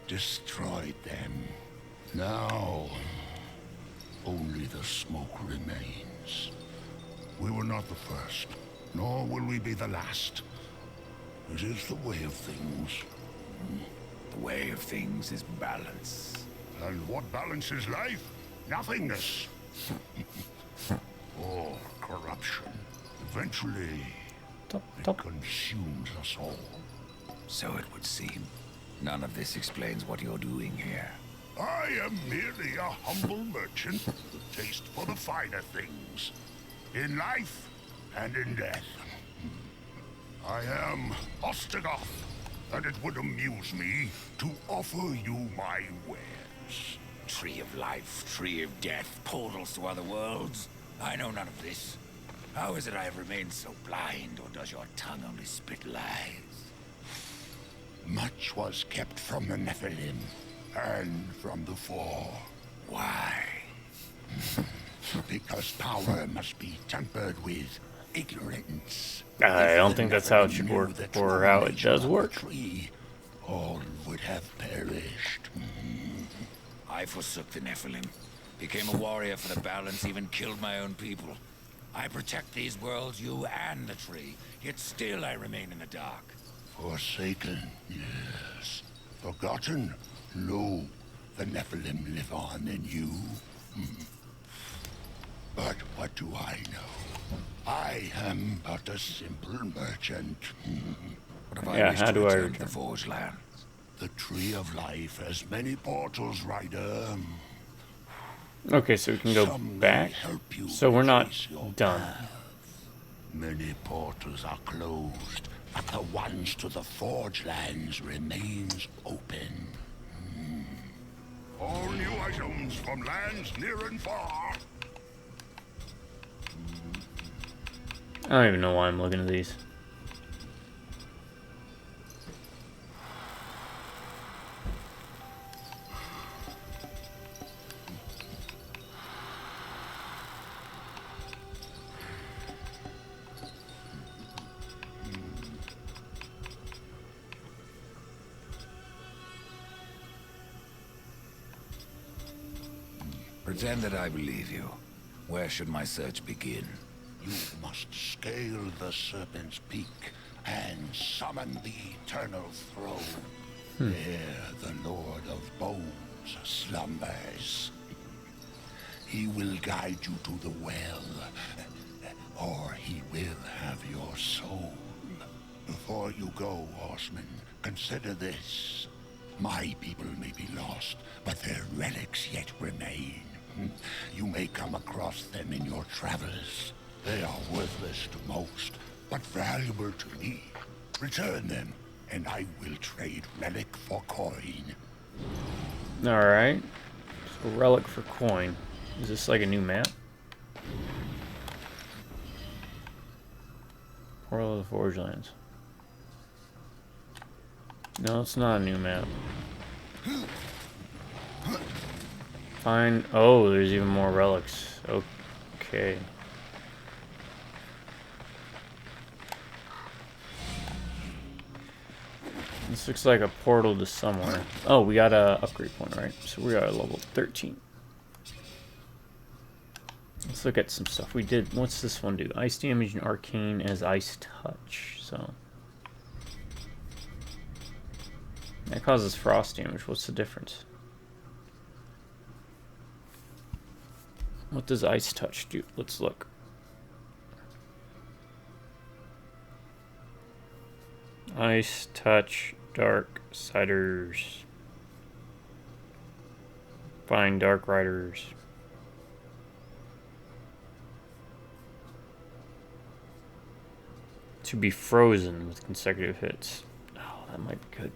destroyed them. Now, only the smoke remains. We were not the first, nor will we be the last. It is the way of things. The way of things is balance. And what balances life? Nothingness. Or corruption. Eventually, it consumes us all. So it would seem. None of this explains what you're doing here. I am merely a humble merchant with taste for the finer things. In life and in death. I am Ostagoth, and it would amuse me to offer you my wares. Tree of life, tree of death, portals to other worlds. I know none of this. How is it I have remained so blind, or does your tongue only spit lies? Much was kept from the Nephilim, and from the Four. Why? Because power must be tempered with ignorance. I don't think that's how it should work, or how it does work. Tree, all would have perished. I forsook the Nephilim, became a warrior for the balance, even killed my own people. I protect these worlds, you and the tree, yet still I remain in the dark. Forsaken, yes. Forgotten? No. The Nephilim live on in you. But what do I know? I am but a simple merchant. What if I wish how to do I return to return? the Forge Land? The Tree of Life has many portals, Rider. Okay, so we can go Some may back. help you So we're not trace your done. path. Many portals are closed, but the ones to the Forge Lands remains open. All new items from lands near and far. I don't even know why I'm looking at these. Pretend that I believe you. Where should my search begin? You must scale the Serpent's Peak and summon the Eternal Throne. There the Lord of Bones slumbers. He will guide you to the well, or he will have your soul. Before you go, horseman, consider this. My people may be lost, but their relics yet remain. You may come across them in your travels. They are worthless to most, but valuable to me. Return them, and I will trade relic for coin. Alright. So relic for coin. Is this like a new map? Portal of the Forge Lands. No, it's not a new map. Fine. Oh, there's even more relics. Okay. This looks like a portal to somewhere. Oh, we got a upgrade point, right? So we are at level 13. Let's look at some stuff we did. What's this one do? Ice damage and arcane as ice touch. So that causes frost damage. What's the difference? What does ice touch do? Let's look. Ice touch, Darksiders. Find Darksiders. To be frozen with consecutive hits. Oh, that might be good.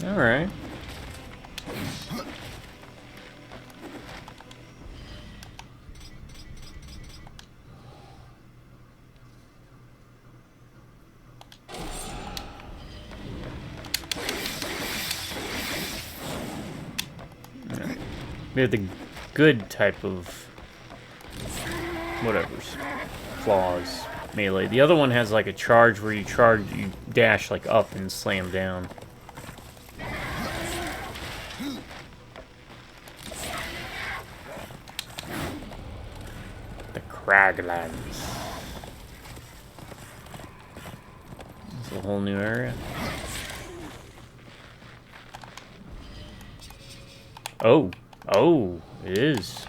Alright. We have the good type of whatever's claws melee. The other one has like a charge where you dash like up and slam down. The Craglands. It's a whole new area. Oh. Oh, it is.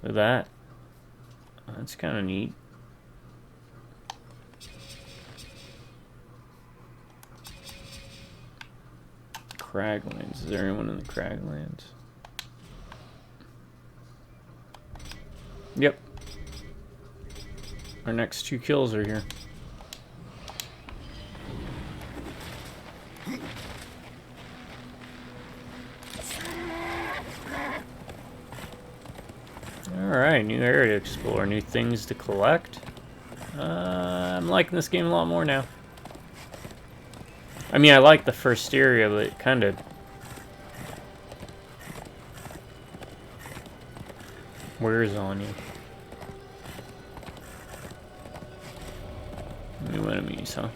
Look at that. That's kind of neat. Craglands. Is there anyone in the Craglands? Yep. Our next 2 kills are here. Alright, new area to explore, new things to collect. I'm liking this game a lot more now. I mean, I like the first area, but it kind of wears on you. New enemies, huh?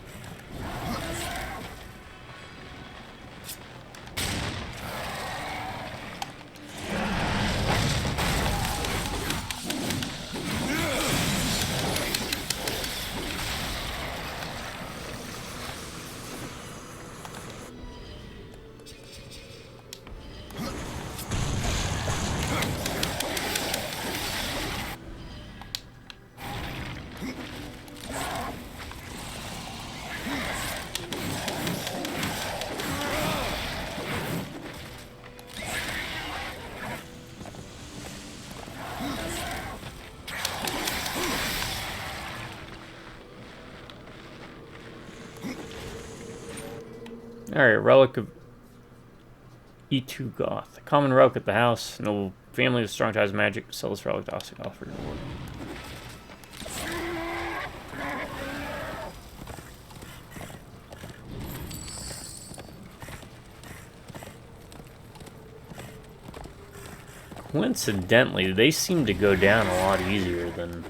Alright, relic of E2 Goth. A common relic at the house. Noble family with strong ties of magic. Sell this relic to offer reward. Coincidentally, they seem to go down a lot easier than...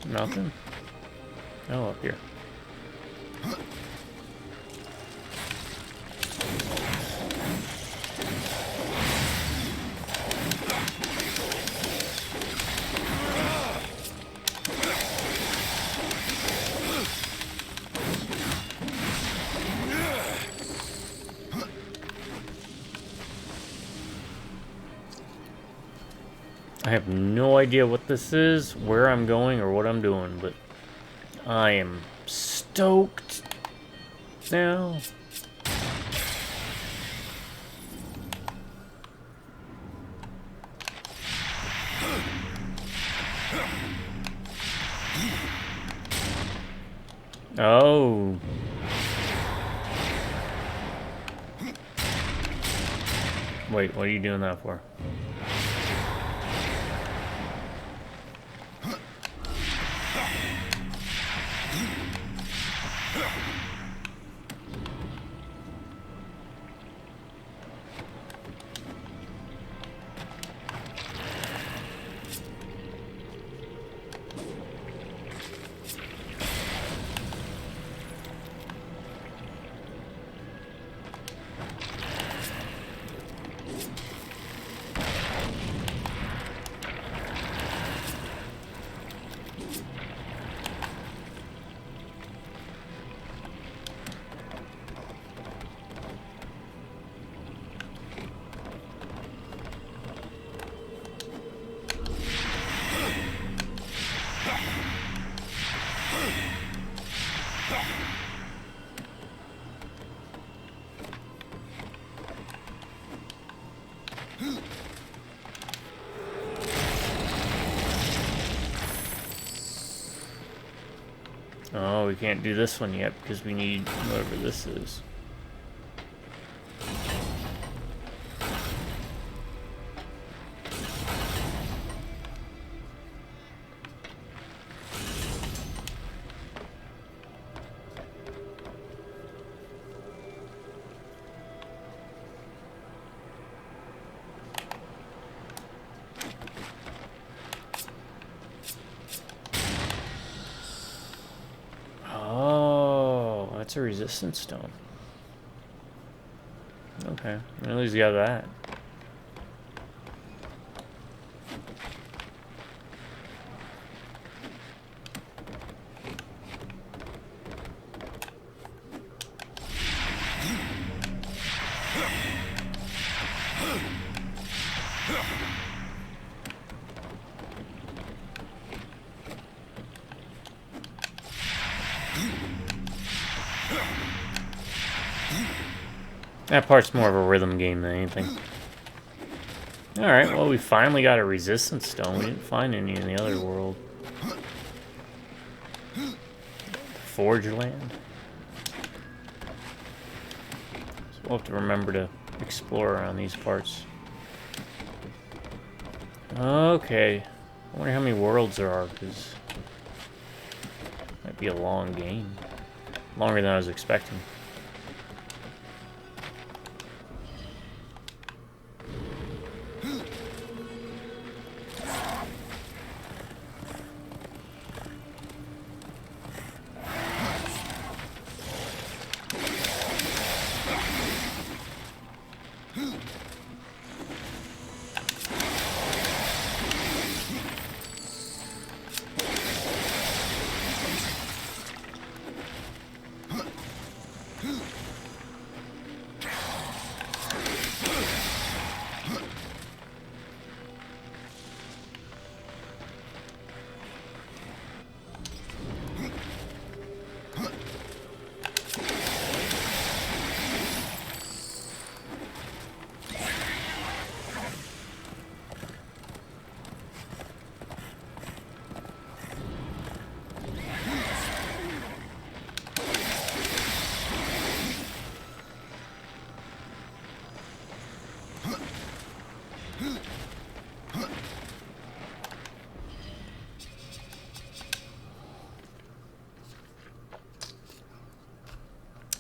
Nothing? Oh, up here. I have no idea what this is, where I'm going, or what I'm doing, but I am stoked now. Oh. Wait, what are you doing that for? Oh, we can't do this one yet because we need whatever this is. That's a resistance stone. Okay, at least you got that. That part's more of a rhythm game than anything. Alright, well we finally got a resistance stone. We didn't find any in the other world. Forge land. So we'll have to remember to explore around these parts. Okay. I wonder how many worlds there are, because it might be a long game. Longer than I was expecting.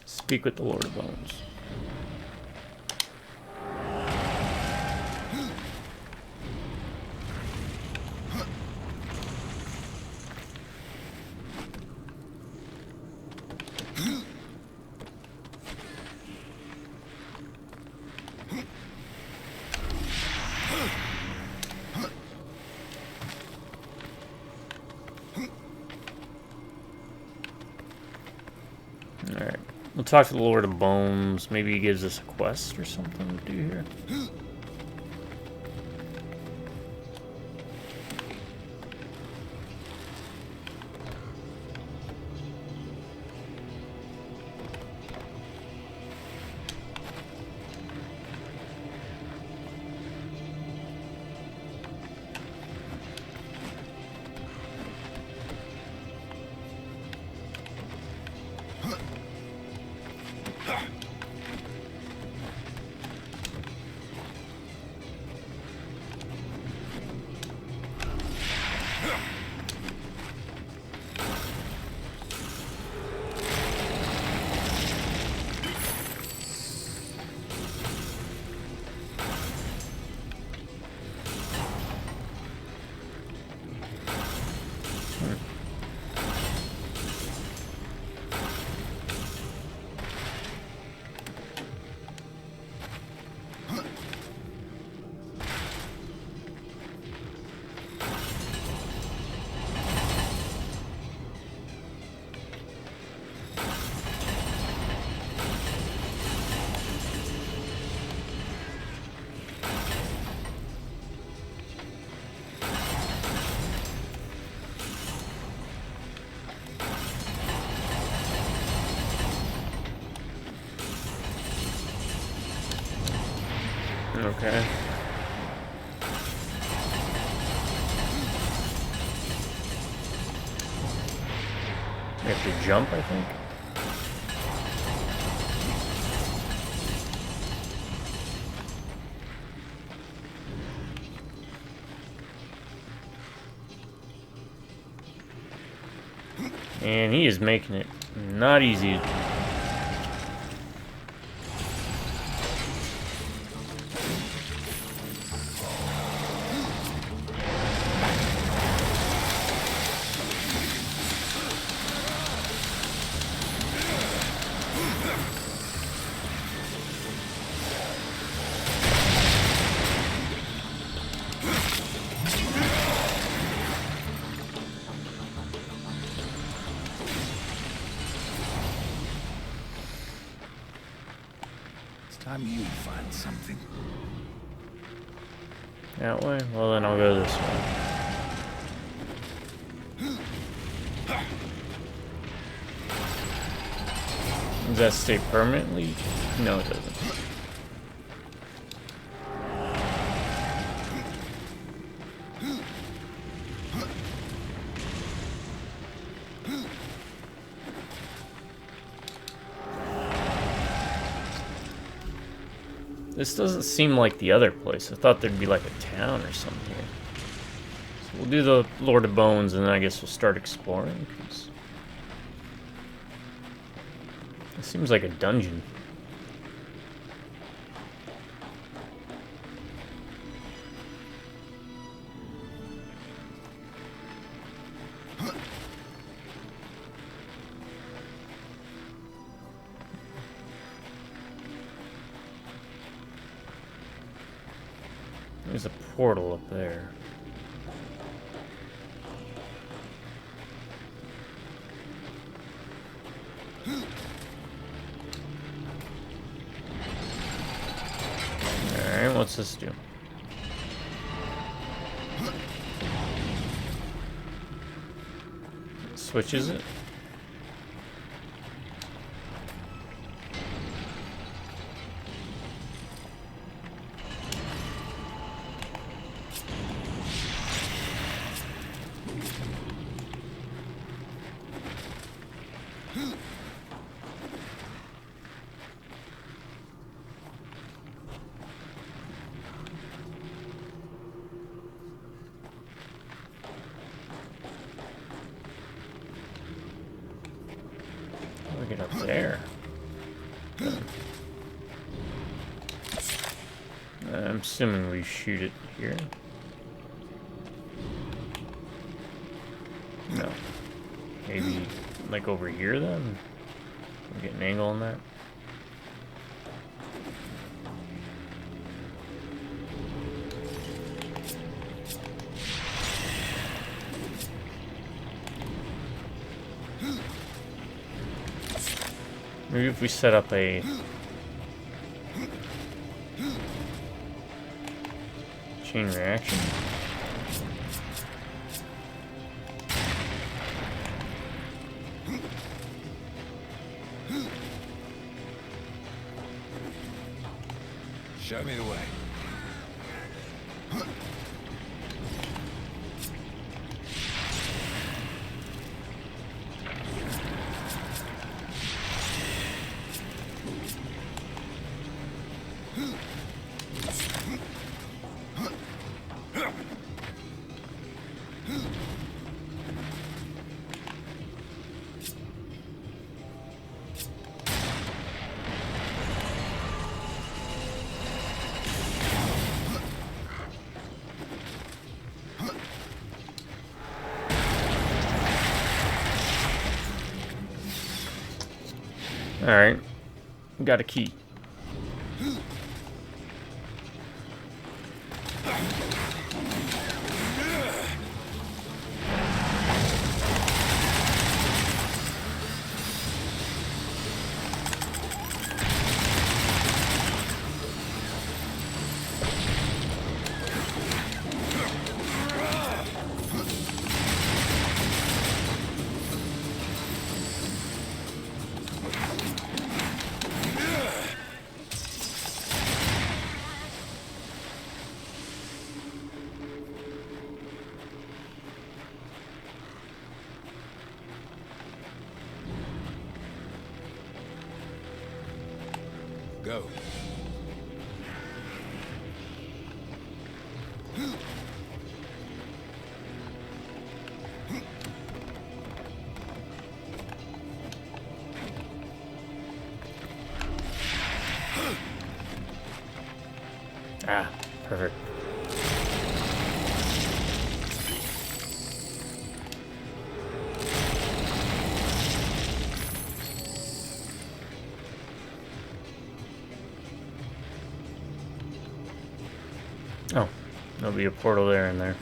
Speak with the Lord of Bones. Alright. We'll talk to the Lord of Bones. Maybe he gives us a quest or something to do here. Okay. We have to jump, I think. And he is making it not easy. Time you find something. That way? Well, then I'll go this way. Does that stay permanently? No, it doesn't. This doesn't seem like the other place. I thought there'd be like a town or something here. So we'll do the Lord of Bones and then I guess we'll start exploring. 'Cause it seems like a dungeon. There's a portal up there. Alright, what's this do? Switches it? Get up there. I'm assuming we shoot it here. No. Maybe like over here then? We'll get an angle on that. Maybe if we set up a chain reaction. Show me the way. Alright. Got a key. Go. Ah, perfect. Oh, there'll be a portal there and there.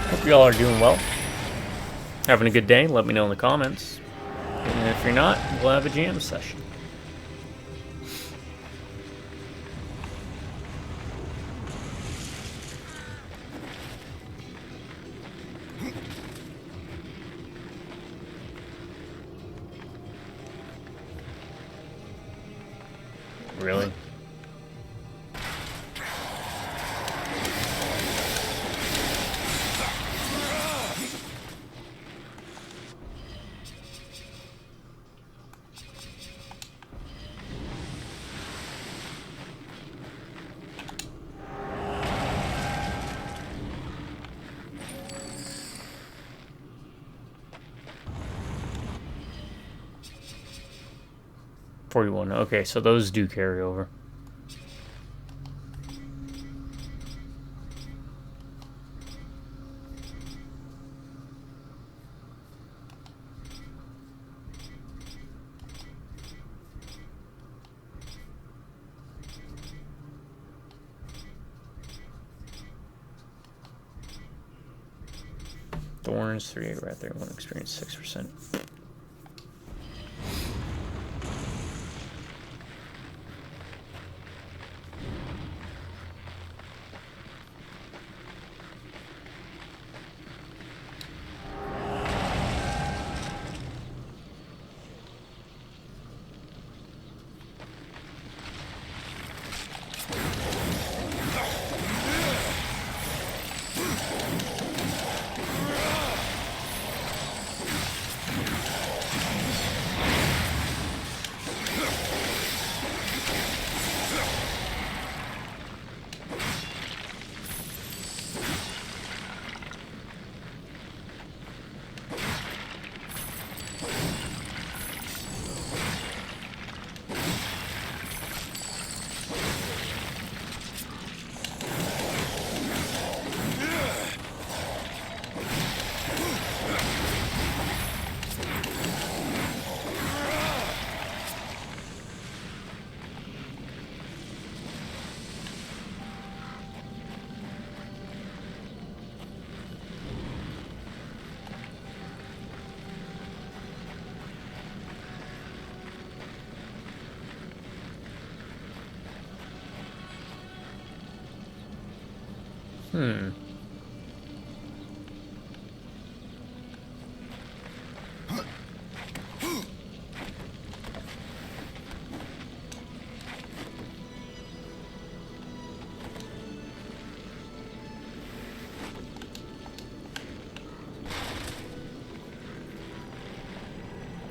Hope y'all are doing well. Having a good day? Let me know in the comments. And if you're not, we'll have a jam session. Really? $41. Okay, so those do carry over. Thorns 3, right there. 1 experience 6%.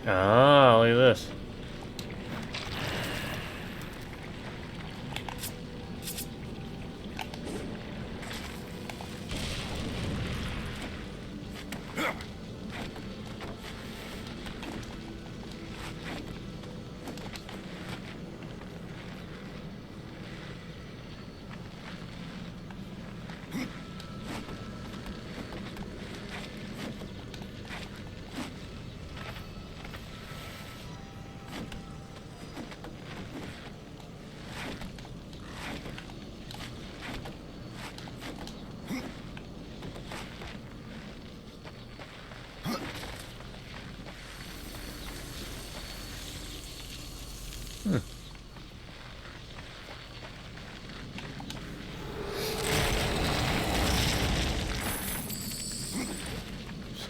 Ah, look at this.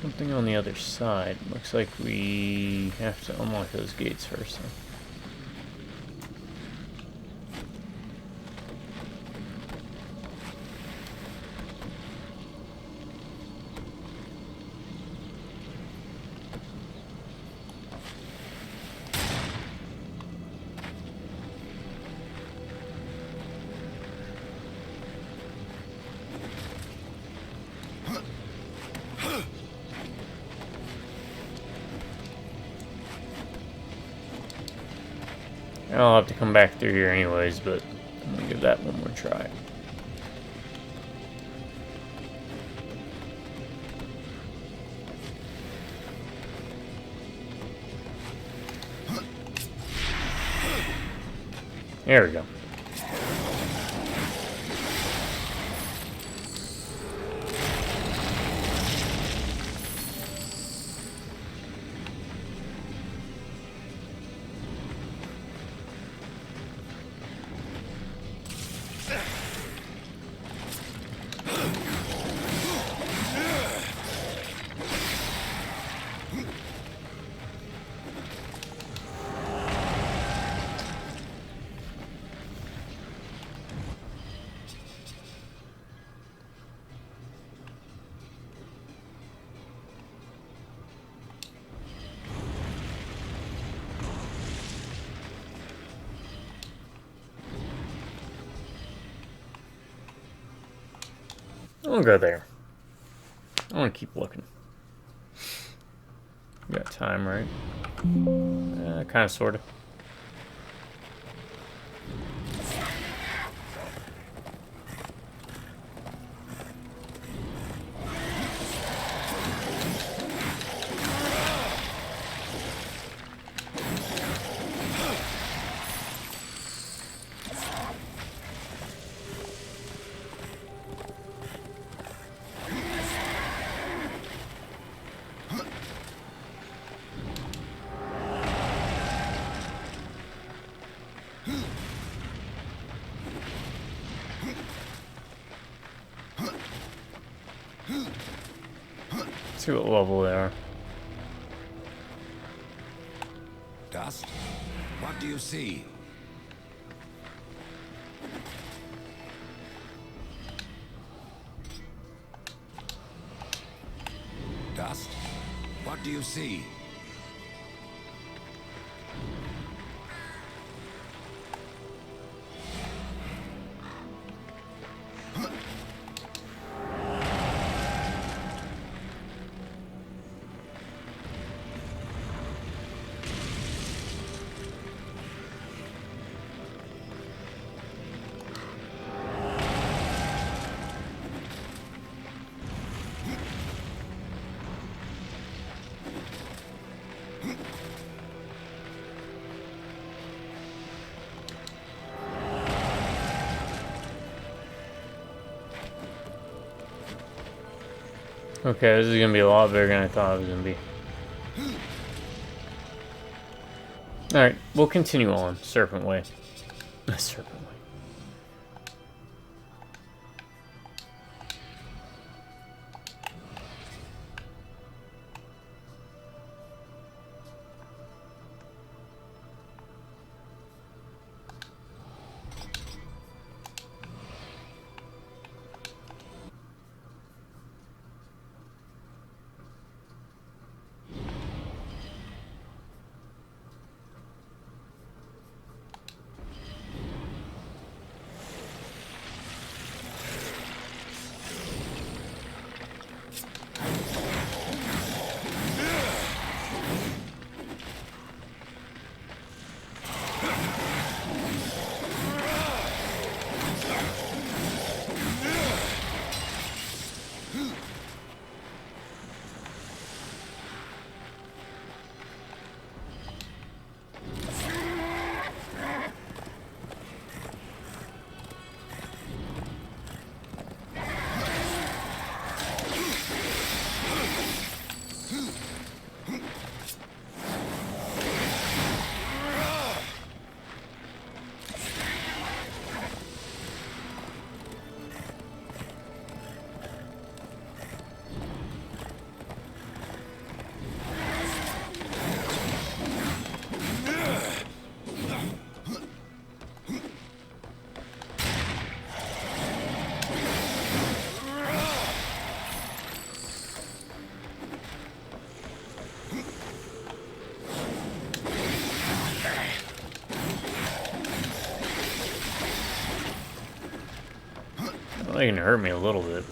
Something on the other side. Looks like we have to unlock those gates first. Huh? I'll have to come back through here anyways, but I'm gonna give that one more try. There we go. I'll go there. I want to keep looking. We got time, right? Kind of, sort of. See what level they are. Dust? What do you see? Dust? What do you see? Okay, this is gonna be a lot bigger than I thought it was gonna be. Alright, we'll continue on. Serpent Way. Serpent Way. Well, they can hurt me a little bit.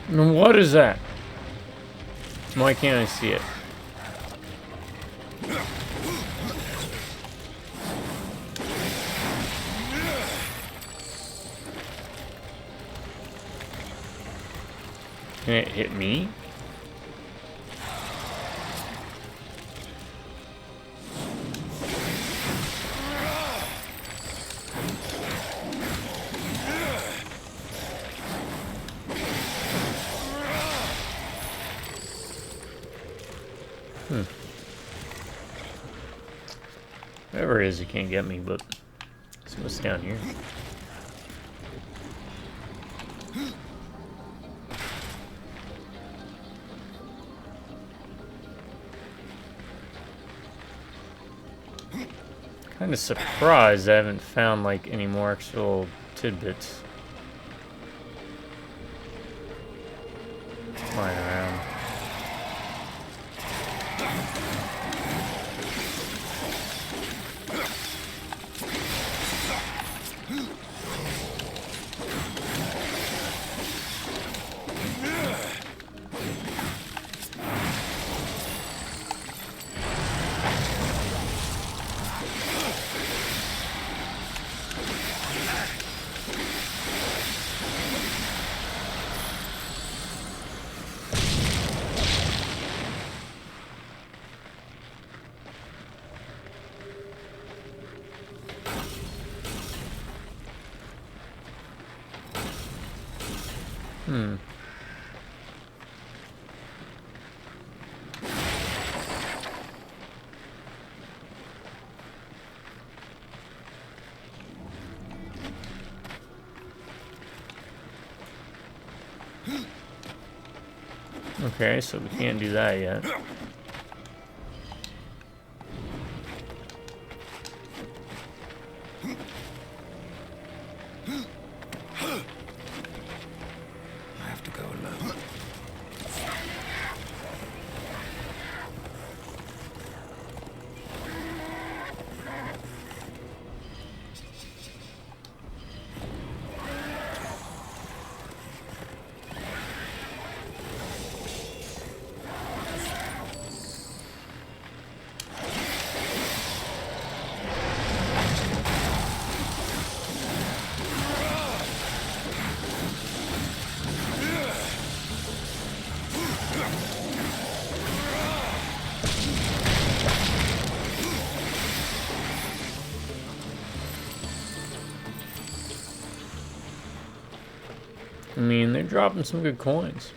What is that? Why can't I see it? Can it hit me? Whatever it is, it can't get me, but let's see what's down here. Kind of surprised I haven't found like any more actual tidbits lying around. Okay, so we can't do that yet. I have to go alone. I mean, they're dropping some good coins.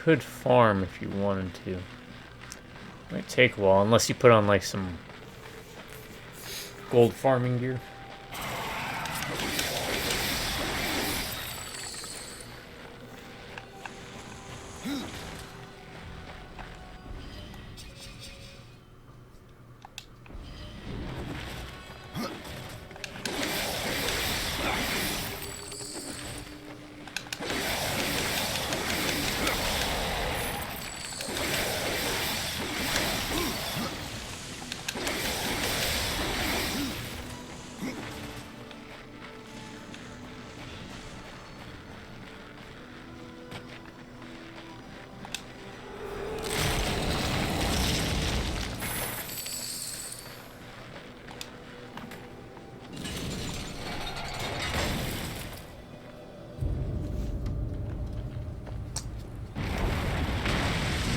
could farm if you wanted to. Might take a while, unless you put on like some gold farming gear.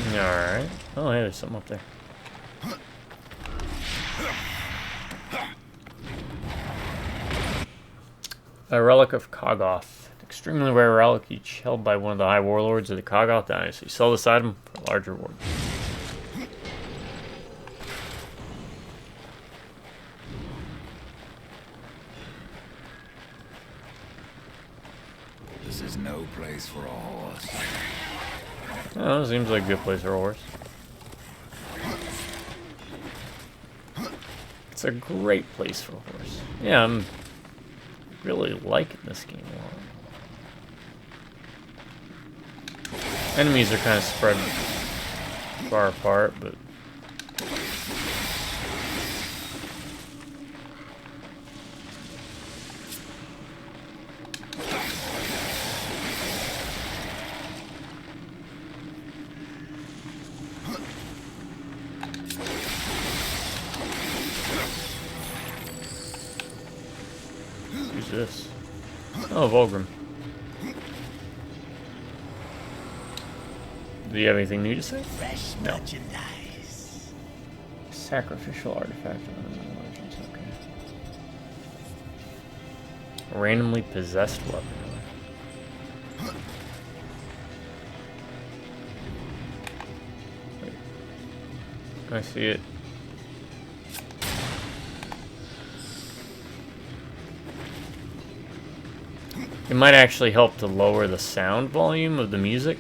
Alright. Oh, hey, there's something up there. A relic of Kogoth. An extremely rare relic, each held by one of the high warlords of the Kogoth dynasty. Sell this item for a large reward. This is no place for a horse. Oh, seems like a good place for a horse. It's a great place for a horse. Yeah, I'm really liking this game a lot. Enemies are kind of spread far apart, but who's this? Oh, Volgrim. Do you have anything new to say? Fresh No. merchandise. Sacrificial artifact. Okay. A randomly possessed weapon. Wait. I see it. It might actually help to lower the sound volume of the music.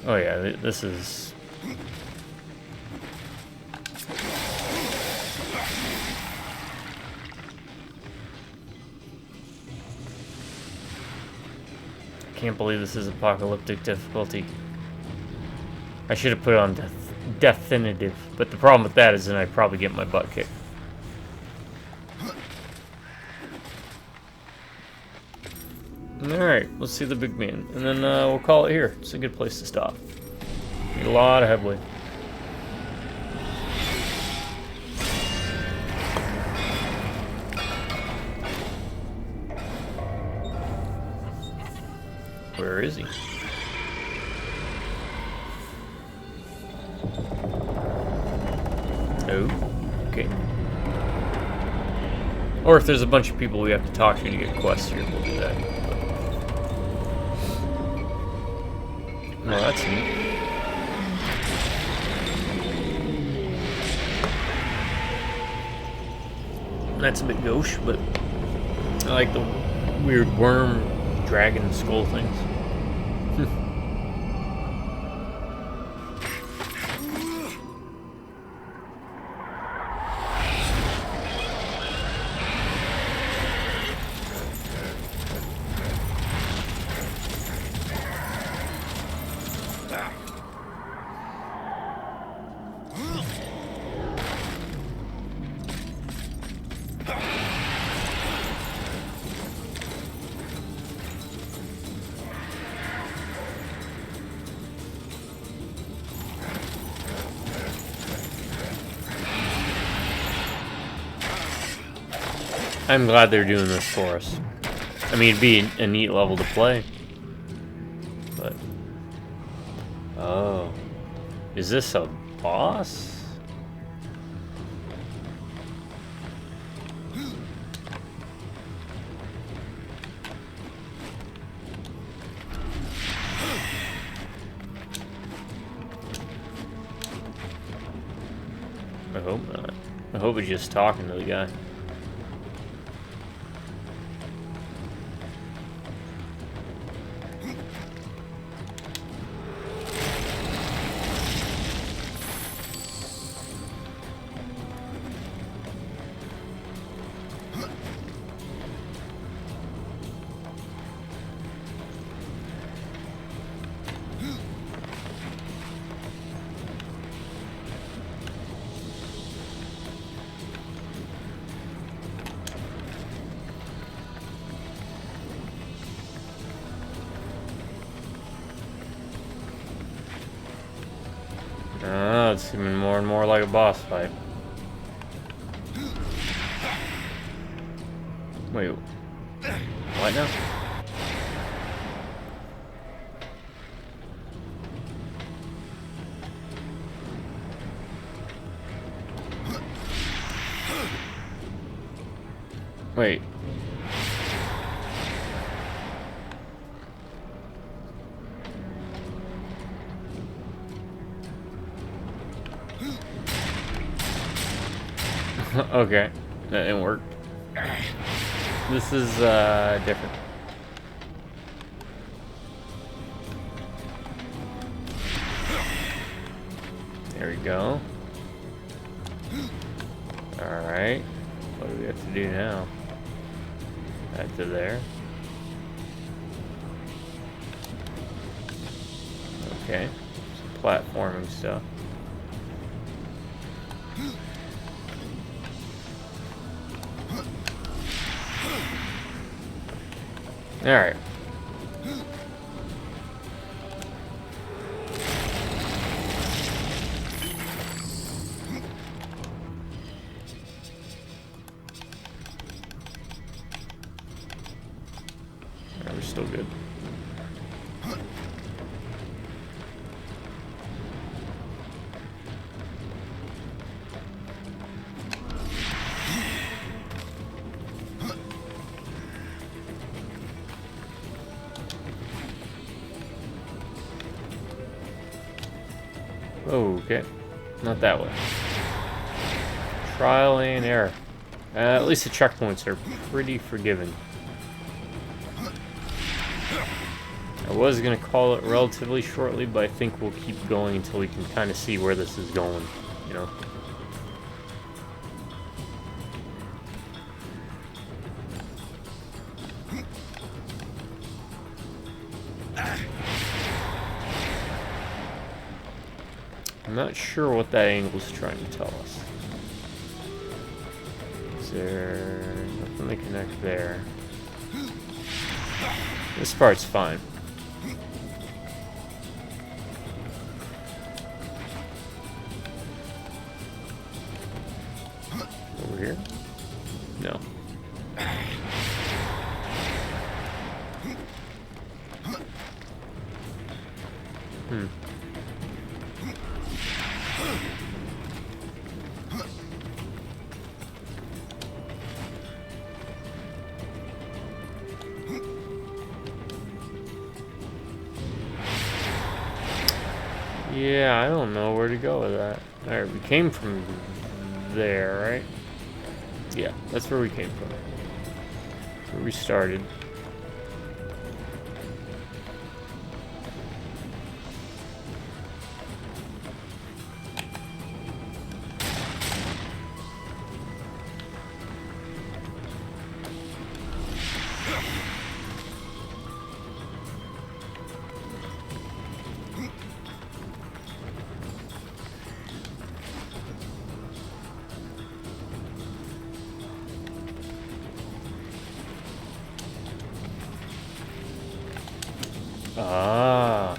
Oh yeah, this is... I can't believe this is apocalyptic difficulty. I should have put it on definitive, but the problem with that is then I'd probably get my butt kicked. Alright, let's see the big man, and then we'll call it here. It's a good place to stop. Need a lot of headway. Where is he? Oh, okay. Or if there's a bunch of people we have to talk to get quests here, we'll do that. Oh, that's neat. That's a bit gauche, but I like the weird worm, dragon, skull things. I'm glad they're doing this for us. I mean, it'd be a neat level to play, but Oh. Is this a boss? I hope not. I hope it's just talking to the guy. Oh, it's seeming more and more like a boss fight. Wait, what now? Wait. Okay, that didn't work. This is different. There we go. Alright. What do we have to do now? Back to there. Okay. Some platforming stuff. Alright. We're still good. Okay, not that way. Trial and error. At least the checkpoints are pretty forgiving. I was going to call it relatively shortly, but I think we'll keep going until we can kind of see where this is going, you know. I'm not sure what that angle's trying to tell us. Is there nothing to connect there? This part's fine. Over here? No. Yeah, I don't know where to go with that. Alright, we came from there, right? Yeah, that's where we came from. Where we started. Ah.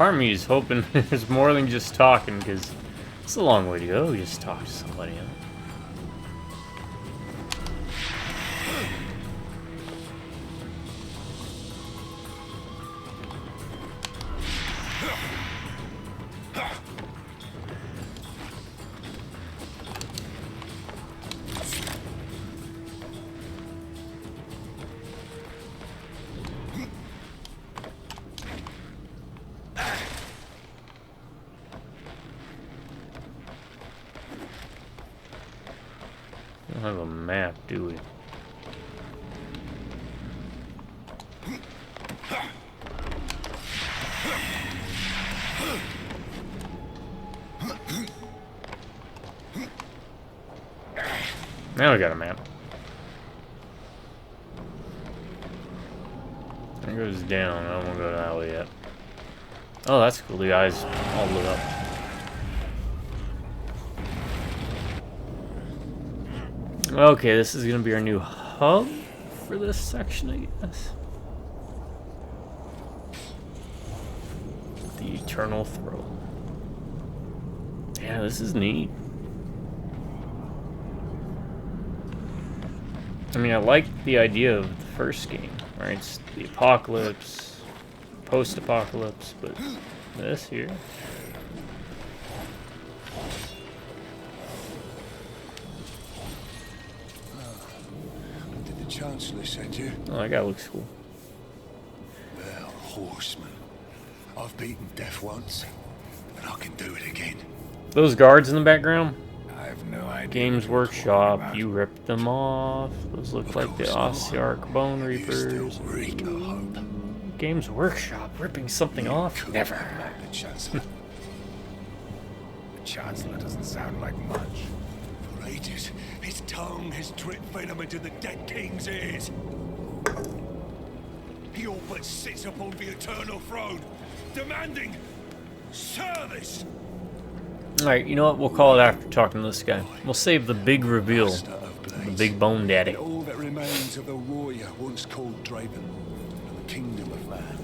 Part of me is hoping there's more than just talking, because it's a long way to go. Just talk to somebody. Huh? We don't have a map, do we? Now we got a map. It goes down. I don't want to go that way yet. Oh, that's cool. The eyes all lit up. Okay, this is gonna be our new hub for this section, I guess. The Eternal Throne. Yeah, this is neat. I mean, I like the idea of the first game, right? It's the apocalypse, post-apocalypse, but this here. Did the Chancellor send you? Oh, that guy looks cool. Well, horseman. I've beaten death once, and I can do it again. Those guards in the background? I have no idea. Games what you're talking Workshop, about. you ripped them off. Those look like the Ossiarch Bone You Reapers. still reek of hope. Games Workshop ripping something off? Never. Like the Chancellor. The Chancellor doesn't sound like much. For ages, his tongue has dripped venom into the dead king's ears. He all but sits upon the eternal throne, demanding service. Alright, you know what? We'll call it after talking to this guy. We'll save the big reveal. Master of The blades. big bone daddy. And all that remains of the warrior once called Draven, and the kingdom of man.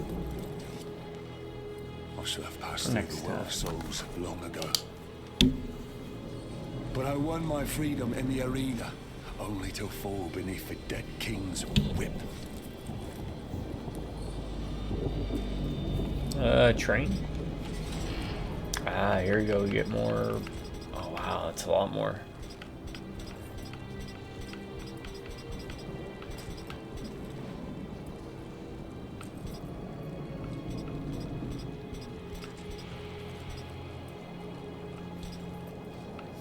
I should have passed through Next the world of souls long ago. But I won my freedom in the arena, only to fall beneath the dead king's whip. Train. Ah, here we go. We get more. Oh, wow. That's a lot more.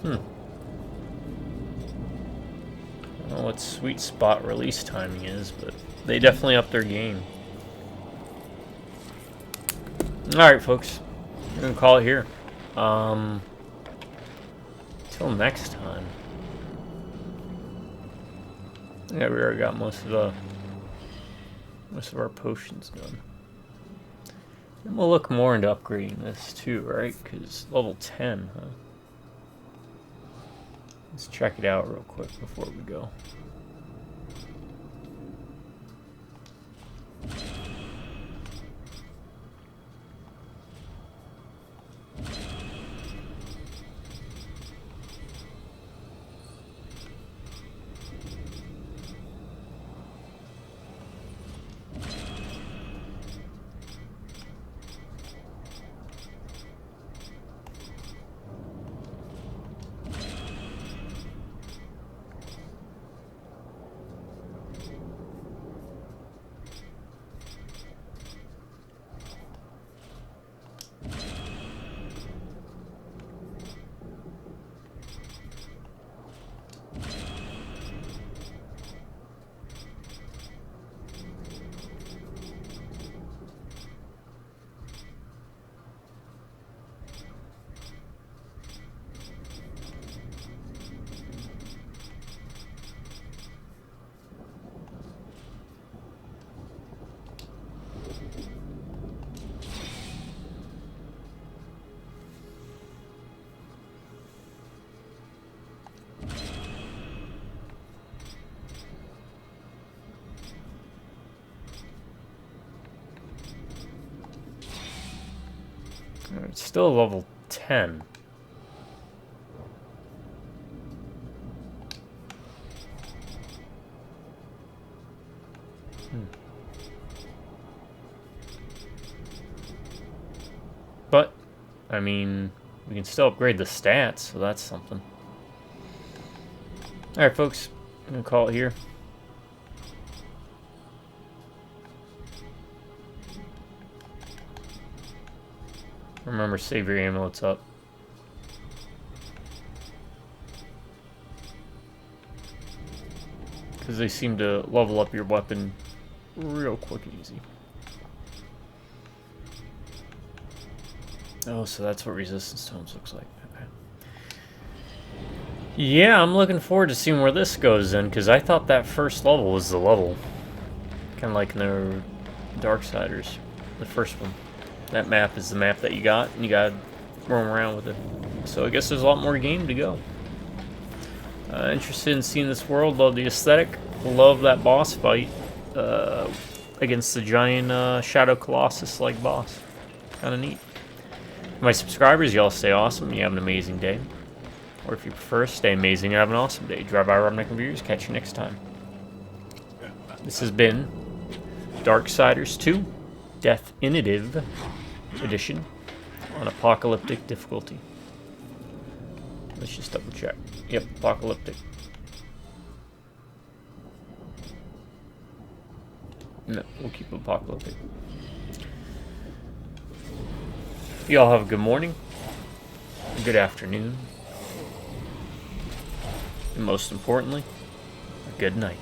I don't know what Sweet Spot release timing is, but they definitely upped their game. Alright, folks. We're gonna call it here. Till next time. Yeah, we already got most of our potions done. And we'll look more into upgrading this too, right? Because level 10, huh? Let's check it out real quick before we go. It's still level 10. But, I mean, we can still upgrade the stats, so that's something. Alright, folks. I'm going to call it here. Remember, save your amulets up. Because they seem to level up your weapon real quick and easy. Oh, so that's what resistance tones looks like. Okay. Yeah, I'm looking forward to seeing where this goes then, because I thought that first level was the level. Kind of like in the Darksiders, the first one. That map is the map that you got, and you got to roam around with it. So I guess there's a lot more game to go. Interested in seeing this world, love the aesthetic, love that boss fight against the giant Shadow Colossus-like boss. Kind of neat. My subscribers, y'all stay awesome. You have an amazing day. Or if you prefer, stay amazing and have an awesome day. Drive by Robneck Reviews. Catch you next time. This has been Darksiders 2 Definitive Edition on Apocalyptic Difficulty. Let's just double check. Yep, Apocalyptic. No, we'll keep Apocalyptic. You all have a good morning, a good afternoon, and most importantly, a good night.